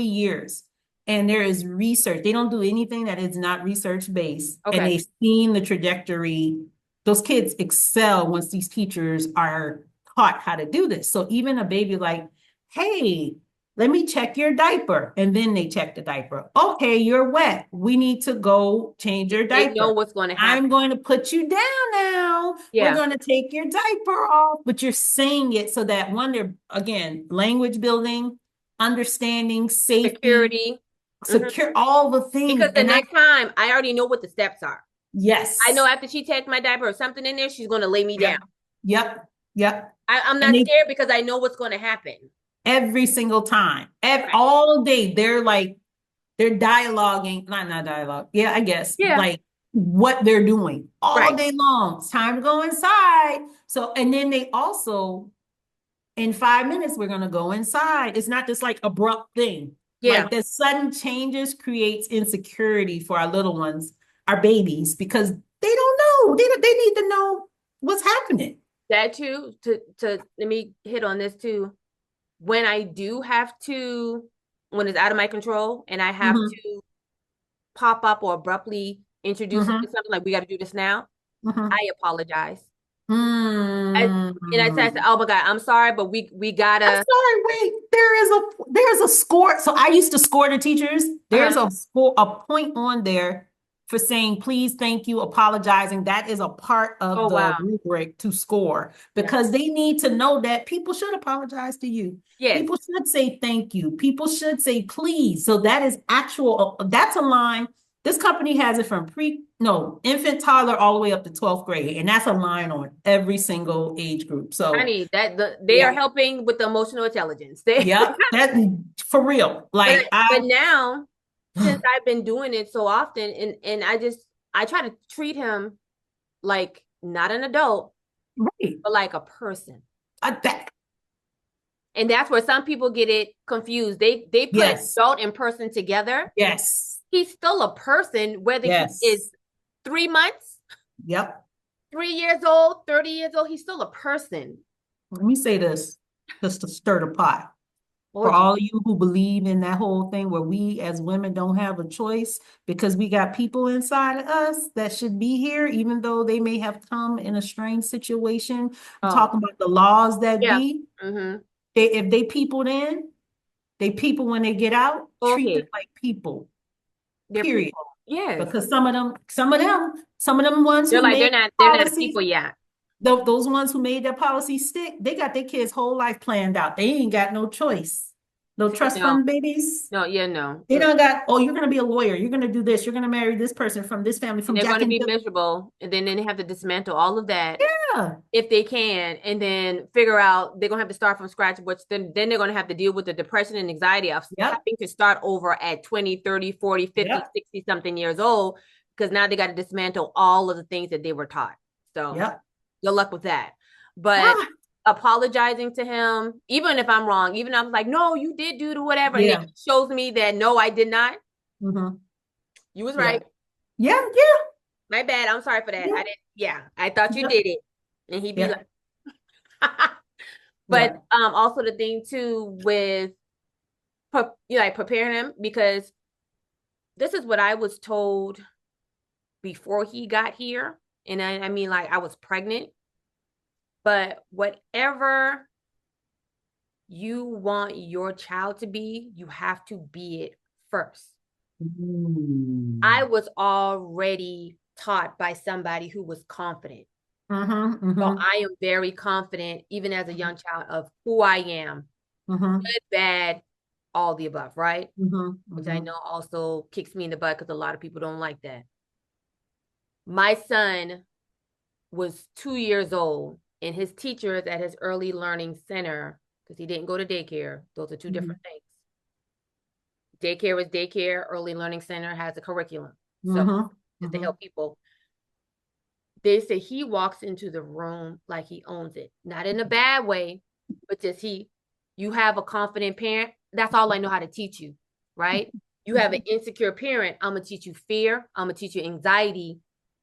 Speaker 2: years. And there is research. They don't do anything that is not research based. And
Speaker 1: Okay.
Speaker 2: they've seen the trajectory. Those kids excel once these teachers are taught how to do this. So even a baby like, hey, let me check your diaper. And then they check the diaper. Okay, you're wet. We need to go change your
Speaker 1: They know
Speaker 2: diaper.
Speaker 1: what's going to
Speaker 2: I'm
Speaker 1: happen.
Speaker 2: going to put you down now. We're
Speaker 1: Yeah.
Speaker 2: going to take your diaper off. But you're saying it so that when they're, again, language building, understanding, safety,
Speaker 1: Security. Hmm.
Speaker 2: secure, all the things.
Speaker 1: Because the
Speaker 2: And
Speaker 1: next time I already know what the steps are. I know
Speaker 2: yes,
Speaker 1: after she takes my diaper or something in there, she's going to lay me down.
Speaker 2: yep, yep, yep.
Speaker 1: I'm
Speaker 2: And
Speaker 1: not
Speaker 2: they
Speaker 1: scared because I know what's going to happen.
Speaker 2: every single time,
Speaker 1: Right.
Speaker 2: all day, they're dialoguing, not dialogue. Yeah, I guess
Speaker 1: Yeah.
Speaker 2: like what they're doing all
Speaker 1: Right.
Speaker 2: day long. It's time to go inside. So, and then they also, in 5 minutes, we're going to go inside. It's not just like abrupt thing.
Speaker 1: Yeah.
Speaker 2: Like the sudden changes creates insecurity for our little ones, our babies, because they don't know. They need to know what's happening.
Speaker 1: That too, to let me hit on this too. When I do have to, when it's out of my control and I have
Speaker 2: Mm-hmm,
Speaker 1: to pop up or abruptly introduce them to
Speaker 2: mm-hmm,
Speaker 1: something, like, we got to do this now,
Speaker 2: mm-hmm.
Speaker 1: I apologize. And I said,
Speaker 2: Mm.
Speaker 1: "Oh my God, I'm sorry, but we
Speaker 2: I'm
Speaker 1: gotta."
Speaker 2: sorry, wait. There's a score. So I used to score the teachers. There's
Speaker 1: Uh-huh.
Speaker 2: a score, a point on there for saying please, thank you, apologizing. That is a part
Speaker 1: Oh
Speaker 2: of the
Speaker 1: wow.
Speaker 2: rubric to score
Speaker 1: Yeah.
Speaker 2: because they need to know that people should apologize to you.
Speaker 1: Yes.
Speaker 2: People should say thank you. People should say please. So that is actual, that's a line. This company has it from no, infant, toddler, all the way up to 12th grade. And that's a line on every single age group.
Speaker 1: I
Speaker 2: So
Speaker 1: need that. They are
Speaker 2: yeah.
Speaker 1: helping with the emotional intelligence. They,
Speaker 2: Yep, that for real.
Speaker 1: but
Speaker 2: Like
Speaker 1: but now, since I've been doing it so often, and I try to treat him like not an adult,
Speaker 2: right.
Speaker 1: but like a person.
Speaker 2: That
Speaker 1: And that's where some people get it confused. They put
Speaker 2: yes,
Speaker 1: adult and person together.
Speaker 2: yes,
Speaker 1: He's still a person, whether he is
Speaker 2: yes.
Speaker 1: 3 months,
Speaker 2: Yep.
Speaker 1: 3 years old, 30 years old. He's still a person.
Speaker 2: Let me say this just to stir the pot.
Speaker 1: Oh,
Speaker 2: For
Speaker 1: gee.
Speaker 2: all of you who believe in that whole thing where we as women don't have a choice because we got people inside of us that should be here, even though they may have come in a strange situation. I'm
Speaker 1: Oh,
Speaker 2: talking about the laws that
Speaker 1: yeah.
Speaker 2: be.
Speaker 1: Mm-hmm.
Speaker 2: If they peopled in, they people when they get out, treat them
Speaker 1: Okay.
Speaker 2: like people.
Speaker 1: They're
Speaker 2: Period.
Speaker 1: people. Yes.
Speaker 2: Because some of them ones
Speaker 1: They're
Speaker 2: who
Speaker 1: like,
Speaker 2: made
Speaker 1: they're not
Speaker 2: policies,
Speaker 1: people yet.
Speaker 2: those ones who made their policy stick, they got their kids' whole life planned out. They ain't got no choice. No trust
Speaker 1: No,
Speaker 2: fund babies.
Speaker 1: no, yeah, no.
Speaker 2: They don't got, oh, you're gonna be a lawyer. You're gonna do this. You're gonna marry this person from this family,
Speaker 1: And
Speaker 2: from
Speaker 1: they're going
Speaker 2: Jack
Speaker 1: to
Speaker 2: and
Speaker 1: be
Speaker 2: Jill.
Speaker 1: miserable, and then they have to dismantle all of that
Speaker 2: Yeah.
Speaker 1: if they can, and then figure out they're going to have to start from scratch, which then they're going to have to deal with the depression and anxiety of
Speaker 2: Yep.
Speaker 1: having to start over at 20, 30, 40, 50,
Speaker 2: Yep.
Speaker 1: 60 something years old, because now they got to dismantle all of the things that they were taught. So
Speaker 2: Yep.
Speaker 1: good luck with that. But
Speaker 2: Ah,
Speaker 1: apologizing to him, even if I'm wrong, even if I'm like, no, you did do the whatever, and it
Speaker 2: yeah.
Speaker 1: shows me that no, I did not.
Speaker 2: Mm-hmm.
Speaker 1: You was
Speaker 2: Yeah.
Speaker 1: right.
Speaker 2: Yeah. Yeah.
Speaker 1: My bad. I'm sorry for that. I
Speaker 2: Yeah.
Speaker 1: didn't. Yeah, I thought you
Speaker 2: Yep.
Speaker 1: did it, and he'd be
Speaker 2: Yeah.
Speaker 1: like, but
Speaker 2: Yeah.
Speaker 1: also the thing too with like preparing him, because this is what I was told before he got here, and I mean like I was pregnant, but whatever you want your child to be, you have to be it first. I
Speaker 2: Mm.
Speaker 1: was already taught by somebody who was confident.
Speaker 2: Mm-hmm.
Speaker 1: So
Speaker 2: Mm-hmm.
Speaker 1: I am very confident, even as a young child, of who I am,
Speaker 2: Mm-hmm.
Speaker 1: good, bad, all the above, right?
Speaker 2: Mm-hmm.
Speaker 1: Which I
Speaker 2: Mm-hmm.
Speaker 1: know also kicks me in the butt because a lot of people don't like that. My son was 2 years old, and his teachers at his early learning center, because he didn't go to daycare, those are two different things. Daycare is daycare, early learning center has a curriculum. So
Speaker 2: Mm-hmm.
Speaker 1: just to
Speaker 2: Mm-hmm.
Speaker 1: help people, they say he walks into the room like he owns it. Not in a bad way, but just you have a confident parent. That's all I know how to teach you, right? You have an insecure parent. I'm going to teach you fear. I'm going to teach you anxiety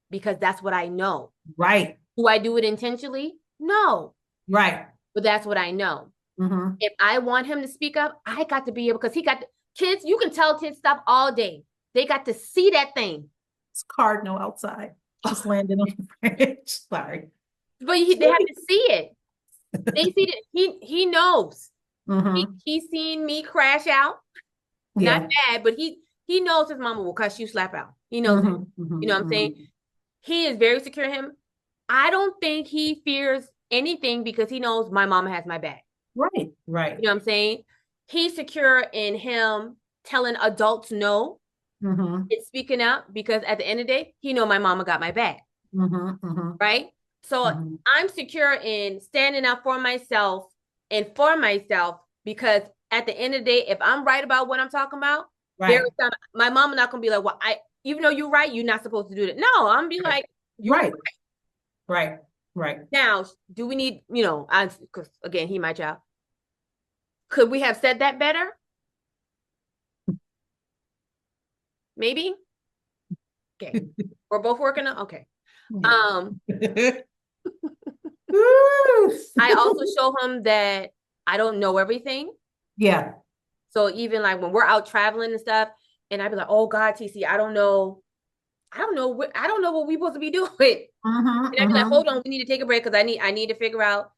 Speaker 1: because that's what I know.
Speaker 2: Right.
Speaker 1: Do I do it intentionally? No,
Speaker 2: Right.
Speaker 1: but that's what I know.
Speaker 2: Mm-hmm.
Speaker 1: If I want him to speak up, I got to be able, because he got kids, you can tell kids stuff all day. They got to see that thing.
Speaker 2: It's cardinal outside. Just landed on the fridge. Sorry.
Speaker 1: But they have to see it. They see that he knows.
Speaker 2: Mm-hmm.
Speaker 1: He's seen me crash out. Not
Speaker 2: Yeah.
Speaker 1: bad, but he knows his mama will cuss you slap out. He knows it.
Speaker 2: Mm-hmm.
Speaker 1: You know
Speaker 2: Mm-hmm.
Speaker 1: what I'm saying?
Speaker 2: Mm-hmm.
Speaker 1: He is very secure in him. I don't think he fears anything because he knows my mama has my back.
Speaker 2: Right. Right.
Speaker 1: You know what I'm saying? He's secure in him telling adults no
Speaker 2: Mm-hmm.
Speaker 1: and speaking up because at the end of the day, he know my mama got my back.
Speaker 2: Mm-hmm. Mm-hmm.
Speaker 1: Right? So
Speaker 2: Mm-hmm.
Speaker 1: I'm secure in standing up for myself and for myself because at the end of the day, if I'm right about what I'm talking about, there is
Speaker 2: Right.
Speaker 1: some my mama not gonna be like, well, even though you're right, you're not supposed to do that. No, I'm gonna be
Speaker 2: Right.
Speaker 1: like, you're
Speaker 2: Right. Right. Right.
Speaker 1: now, do we need, because again, he my child. Could we have said that better? Maybe. Okay. We're both working on okay. Um,
Speaker 2: Yeah.
Speaker 1: I also show him that I don't know everything.
Speaker 2: Yeah.
Speaker 1: So even like when we're out traveling and stuff, and I'd be like, "Oh God, TC, I don't know what we supposed to be doing."
Speaker 2: Mm-hmm.
Speaker 1: And I'd be like,
Speaker 2: Mm-hmm.
Speaker 1: "Hold on, we need to take a break because I need to figure out."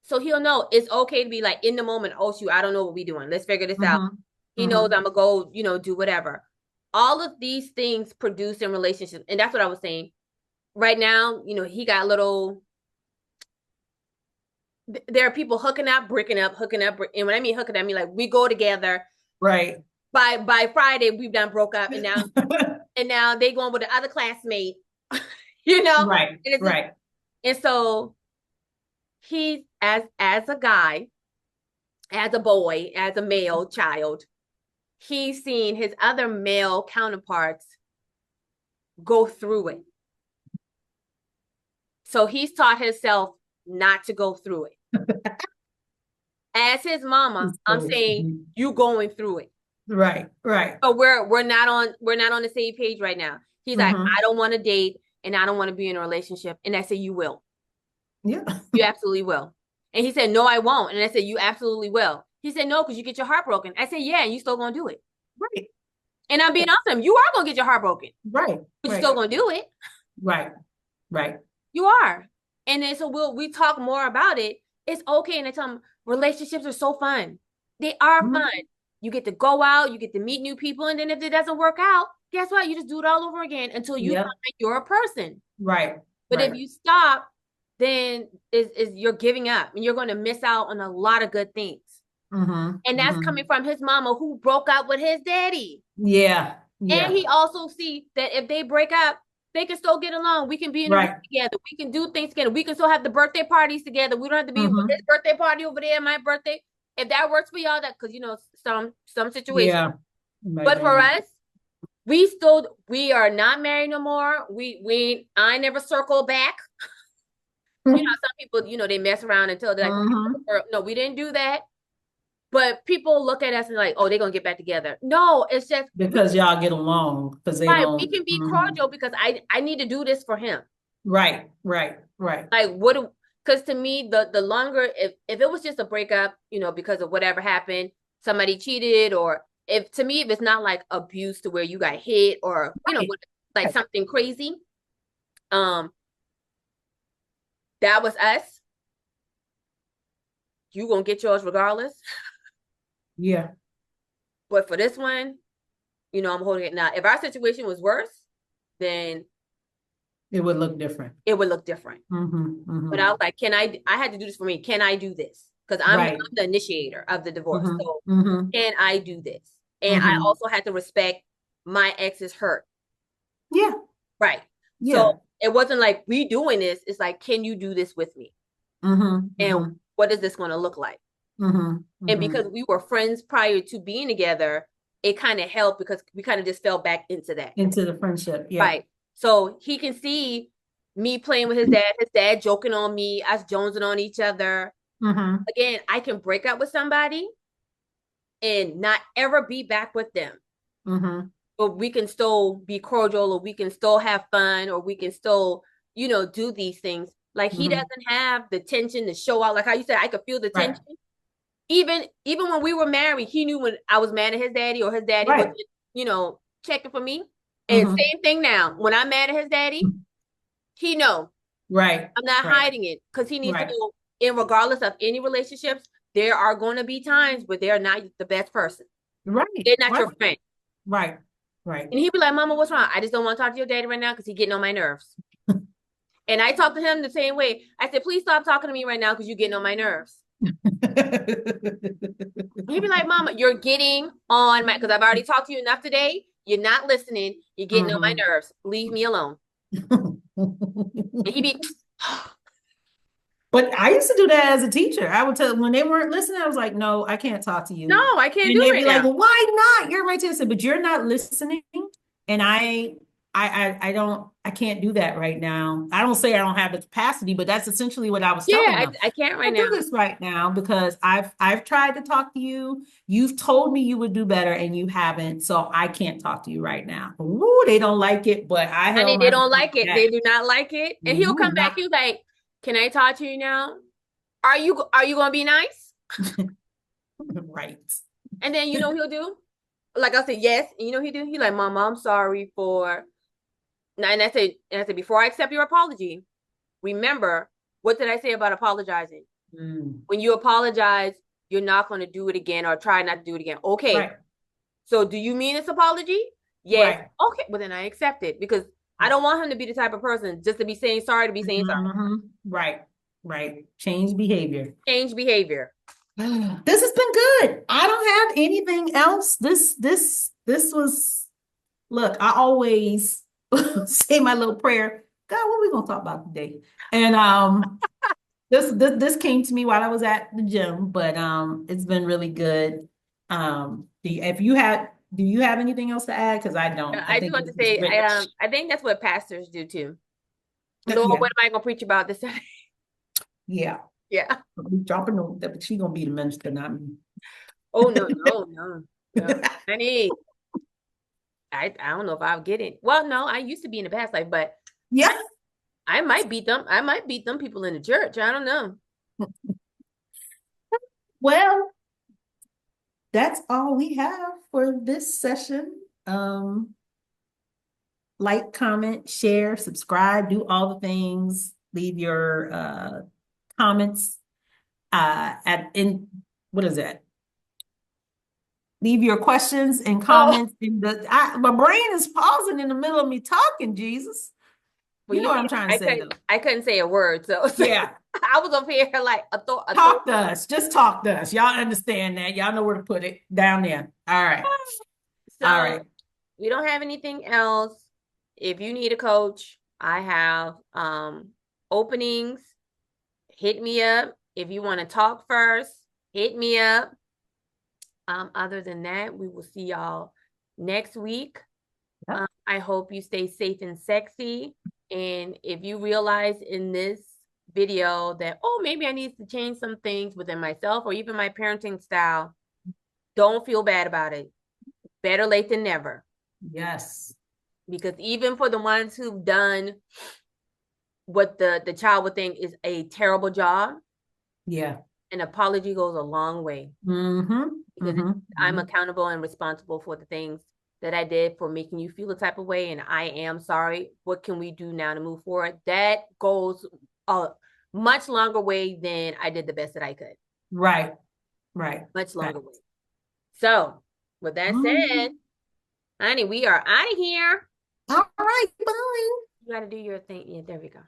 Speaker 1: So he'll know it's okay to be like in the moment. Oh shoot, I don't know what we're doing. Let's figure this out.
Speaker 2: Mm-hmm.
Speaker 1: He knows
Speaker 2: Mm-hmm.
Speaker 1: I'm gonna go, do whatever. All of these things produce in relationships, and that's what I was saying. Right now, he got little. There are people hooking up, breaking up, hooking up, and when I mean hooking up, I mean like we go together.
Speaker 2: Right.
Speaker 1: By Friday, we've done broke up, and now they going with the other classmate, you know.
Speaker 2: Right.
Speaker 1: And it's just,
Speaker 2: Right.
Speaker 1: and so he, as a guy, as a boy, as a male child, he's seen his other male counterparts go through it. So he's taught himself not to go through it. As his mama, I'm
Speaker 2: So,
Speaker 1: saying you going through it.
Speaker 2: right. Right.
Speaker 1: So we're not on the same page right now. He's like,
Speaker 2: Mm-hmm.
Speaker 1: I don't want to date and I don't want to be in a relationship. And I said, you will.
Speaker 2: Yeah.
Speaker 1: You absolutely will. And he said, no, I won't. And I said, you absolutely will. He said, no, because you get your heart broken. I said, yeah, and you still gonna do it.
Speaker 2: Right.
Speaker 1: And I'm being honest, you are gonna get your heart broken,
Speaker 2: Right.
Speaker 1: but you're
Speaker 2: Right.
Speaker 1: still gonna do it.
Speaker 2: Right. Right.
Speaker 1: You are. And then so we talk more about it. It's okay. And I tell him relationships are so fun. They are fun.
Speaker 2: Mm-hmm.
Speaker 1: You get to go out, you get to meet new people, and then if it doesn't work out, guess what? You just do it all over again until you find
Speaker 2: Yep.
Speaker 1: you're a person.
Speaker 2: Right.
Speaker 1: But if
Speaker 2: Right.
Speaker 1: you stop, then is you're giving up and you're going to miss out on a lot of good things.
Speaker 2: Mm-hmm.
Speaker 1: And that's
Speaker 2: Mm-hmm.
Speaker 1: coming from his mama who broke up with his daddy.
Speaker 2: Yeah.
Speaker 1: And
Speaker 2: Yeah.
Speaker 1: he also see that if they break up, they can still get along. We can be in the room
Speaker 2: Right.
Speaker 1: together. We can do things together. We can still have the birthday parties together. We don't have to be with his
Speaker 2: Mm-hmm.
Speaker 1: birthday party over there, my birthday. If that works for y'all, that because some situations.
Speaker 2: Yeah. Right,
Speaker 1: But
Speaker 2: right,
Speaker 1: for
Speaker 2: right.
Speaker 1: us, we are not married no more. We I never circle back. Some people, they mess around until they're like,
Speaker 2: Mm-hmm.
Speaker 1: no, we didn't do that. But people look at us and like, oh, they're gonna get back together. No, it's just
Speaker 2: Because y'all get along because they
Speaker 1: right. We
Speaker 2: don't.
Speaker 1: can be
Speaker 2: Mhm.
Speaker 1: cordial because I need to do this for him.
Speaker 2: Right, right, right.
Speaker 1: Like because to me the longer if it was just a breakup, because of whatever happened, somebody cheated or if it's not like abuse to where you got hit or
Speaker 2: Right,
Speaker 1: like
Speaker 2: right.
Speaker 1: something crazy, um that was us. You gonna get yours regardless.
Speaker 2: Yeah,
Speaker 1: But for this one, I'm holding it now. If our situation was worse, then
Speaker 2: it would look different.
Speaker 1: it would look different.
Speaker 2: Mm-hmm,
Speaker 1: But
Speaker 2: mm-hmm.
Speaker 1: I was like, I had to do this for me. Can I do this? Because I'm
Speaker 2: Right.
Speaker 1: the initiator of the divorce.
Speaker 2: Mm-hmm,
Speaker 1: So
Speaker 2: mm-hmm,
Speaker 1: can I do this? And I
Speaker 2: mm-hmm.
Speaker 1: also had to respect my ex's hurt.
Speaker 2: Yeah,
Speaker 1: Right. So
Speaker 2: yeah.
Speaker 1: it wasn't like we doing this. It's like, can you do this with me?
Speaker 2: Mm-hmm,
Speaker 1: And
Speaker 2: mm-hmm,
Speaker 1: what is this going to look like?
Speaker 2: mm-hmm,
Speaker 1: And
Speaker 2: mm-hmm.
Speaker 1: because we were friends prior to being together, it kind of helped because we kind of just fell back into that.
Speaker 2: Into the friendship. Yeah.
Speaker 1: Right. So he can see me playing with his dad joking on me, us jonesing on each other.
Speaker 2: Mm-hmm,
Speaker 1: Again, I can break up with somebody and not ever be back with them.
Speaker 2: mm-hmm.
Speaker 1: But we can still be cordial or we can still have fun or we can still, do these things. Like he
Speaker 2: Mm-hmm.
Speaker 1: doesn't have the tension to show out. Like how you said, I could feel the
Speaker 2: Right,
Speaker 1: tension. Even when we were married, he knew when I was mad at his daddy or his daddy was,
Speaker 2: right.
Speaker 1: checking for me. And
Speaker 2: Mm-hmm.
Speaker 1: same thing now. When I'm mad at his daddy, he know
Speaker 2: Right,
Speaker 1: I'm not
Speaker 2: right,
Speaker 1: hiding it because he needs to
Speaker 2: right,
Speaker 1: know. In regardless of any relationships, there are going to be times where they're not the best person.
Speaker 2: right,
Speaker 1: They're not
Speaker 2: right,
Speaker 1: your friend.
Speaker 2: right, right.
Speaker 1: And he'd be like, Mama, what's wrong? I just don't want to talk to your daddy right now because he's getting on my nerves. And I talk to him the same way. I said, please stop talking to me right now because you're getting on my nerves. He'd be like, Mama, you're getting on my, because I've already talked to you enough today. You're not listening. You're getting on my
Speaker 2: Mm-hmm.
Speaker 1: nerves. Leave me alone. And he'd be,
Speaker 2: But I used to do that as a teacher. I would tell when they weren't listening, I was like, no, I can't talk to
Speaker 1: no,
Speaker 2: you.
Speaker 1: I can't
Speaker 2: And
Speaker 1: do it
Speaker 2: they'd
Speaker 1: right
Speaker 2: be like,
Speaker 1: now.
Speaker 2: well, why not? You're my teacher. But you're not listening. And I can't do that right now. I don't say I don't have the capacity, but that's essentially what I was
Speaker 1: Yeah,
Speaker 2: telling them.
Speaker 1: I can't
Speaker 2: I
Speaker 1: right
Speaker 2: can't do
Speaker 1: now.
Speaker 2: this right now because I've tried to talk to you. You've told me you would do better and you haven't. So I can't talk to you right now. Ooh, they don't like it, but I
Speaker 1: Honey,
Speaker 2: held
Speaker 1: they
Speaker 2: my
Speaker 1: don't
Speaker 2: tongue
Speaker 1: like it.
Speaker 2: back.
Speaker 1: They do not like it. And he'll
Speaker 2: Ooh,
Speaker 1: come back.
Speaker 2: not
Speaker 1: He's like, can I talk to you now? Are you gonna be nice?
Speaker 2: right.
Speaker 1: And then he'll do? Like I said, yes. And he'll do? He's like, Mama, I'm sorry for and I said, before I accept your apology, remember, what did I say about apologizing?
Speaker 2: Mm.
Speaker 1: When you apologize, you're not gonna do it again or try not to do it again. Okay.
Speaker 2: Right.
Speaker 1: So do you mean this apology? Yes.
Speaker 2: Right.
Speaker 1: Okay. Well then I accept it because I don't want him to be the type of person just to be saying sorry to be saying sorry.
Speaker 2: Mm-hmm. Right. Right. Change behavior.
Speaker 1: Change behavior.
Speaker 2: This has been good. I don't have anything else. This was look, I always say my little prayer. God, what are we gonna talk about today? And this came to me while I was at the gym, but it's been really good. If you had do you have anything else to add? Because I don't. I
Speaker 1: I just
Speaker 2: think
Speaker 1: want to
Speaker 2: it's
Speaker 1: say,
Speaker 2: rich.
Speaker 1: I think that's what pastors do too. Lord,
Speaker 2: Yeah,
Speaker 1: what am I gonna preach about this Sunday?
Speaker 2: yeah.
Speaker 1: Yeah.
Speaker 2: We dropping but she gonna be the minister, not me.
Speaker 1: Oh no, no, no, no. Honey, I don't know if I'll get it. Well, no, I used to be in the past life, but
Speaker 2: Yeah.
Speaker 1: I might beat them. I might beat them people in the church. I don't know.
Speaker 2: Well, that's all we have for this session. Like, comment, share, subscribe, do all the things. Leave your comments at in what is that? Leave your questions and
Speaker 1: Oh,
Speaker 2: comments in my brain is pausing in the middle of me talking, Jesus.
Speaker 1: Well,
Speaker 2: You know
Speaker 1: you
Speaker 2: what
Speaker 1: see,
Speaker 2: I'm trying to say though.
Speaker 1: I couldn't say a word, so
Speaker 2: Yeah.
Speaker 1: I was over here like
Speaker 2: Talk to us. Just talk to us. Y'all understand that. Y'all know where to put it down there. All right. All
Speaker 1: So
Speaker 2: right.
Speaker 1: we don't have anything else. If you need a coach, I have openings. Hit me up. If you want to talk first, hit me up. Other than that, we will see y'all next week.
Speaker 2: Yep.
Speaker 1: I hope you stay safe and sexy. And if you realize in this video that, oh, maybe I need to change some things within myself or even my parenting style, don't feel bad about it. Better late than never.
Speaker 2: Yes.
Speaker 1: Because even for the ones who've done what the child would think is a terrible job,
Speaker 2: Yeah.
Speaker 1: an apology goes a long way.
Speaker 2: Mm-hmm.
Speaker 1: Because
Speaker 2: Mm-hmm.
Speaker 1: I'm
Speaker 2: Mm-hmm.
Speaker 1: accountable and responsible for the things that I did for making you feel the type of way, and I am sorry. What can we do now to move forward? That goes a much longer way than I did the best that I could.
Speaker 2: Right. Right.
Speaker 1: Much
Speaker 2: Right.
Speaker 1: longer way. So, with that said,
Speaker 2: Mhm.
Speaker 1: honey, we are out of here.
Speaker 2: All right. Bye.
Speaker 1: You got to do your thing. Yeah, there we go.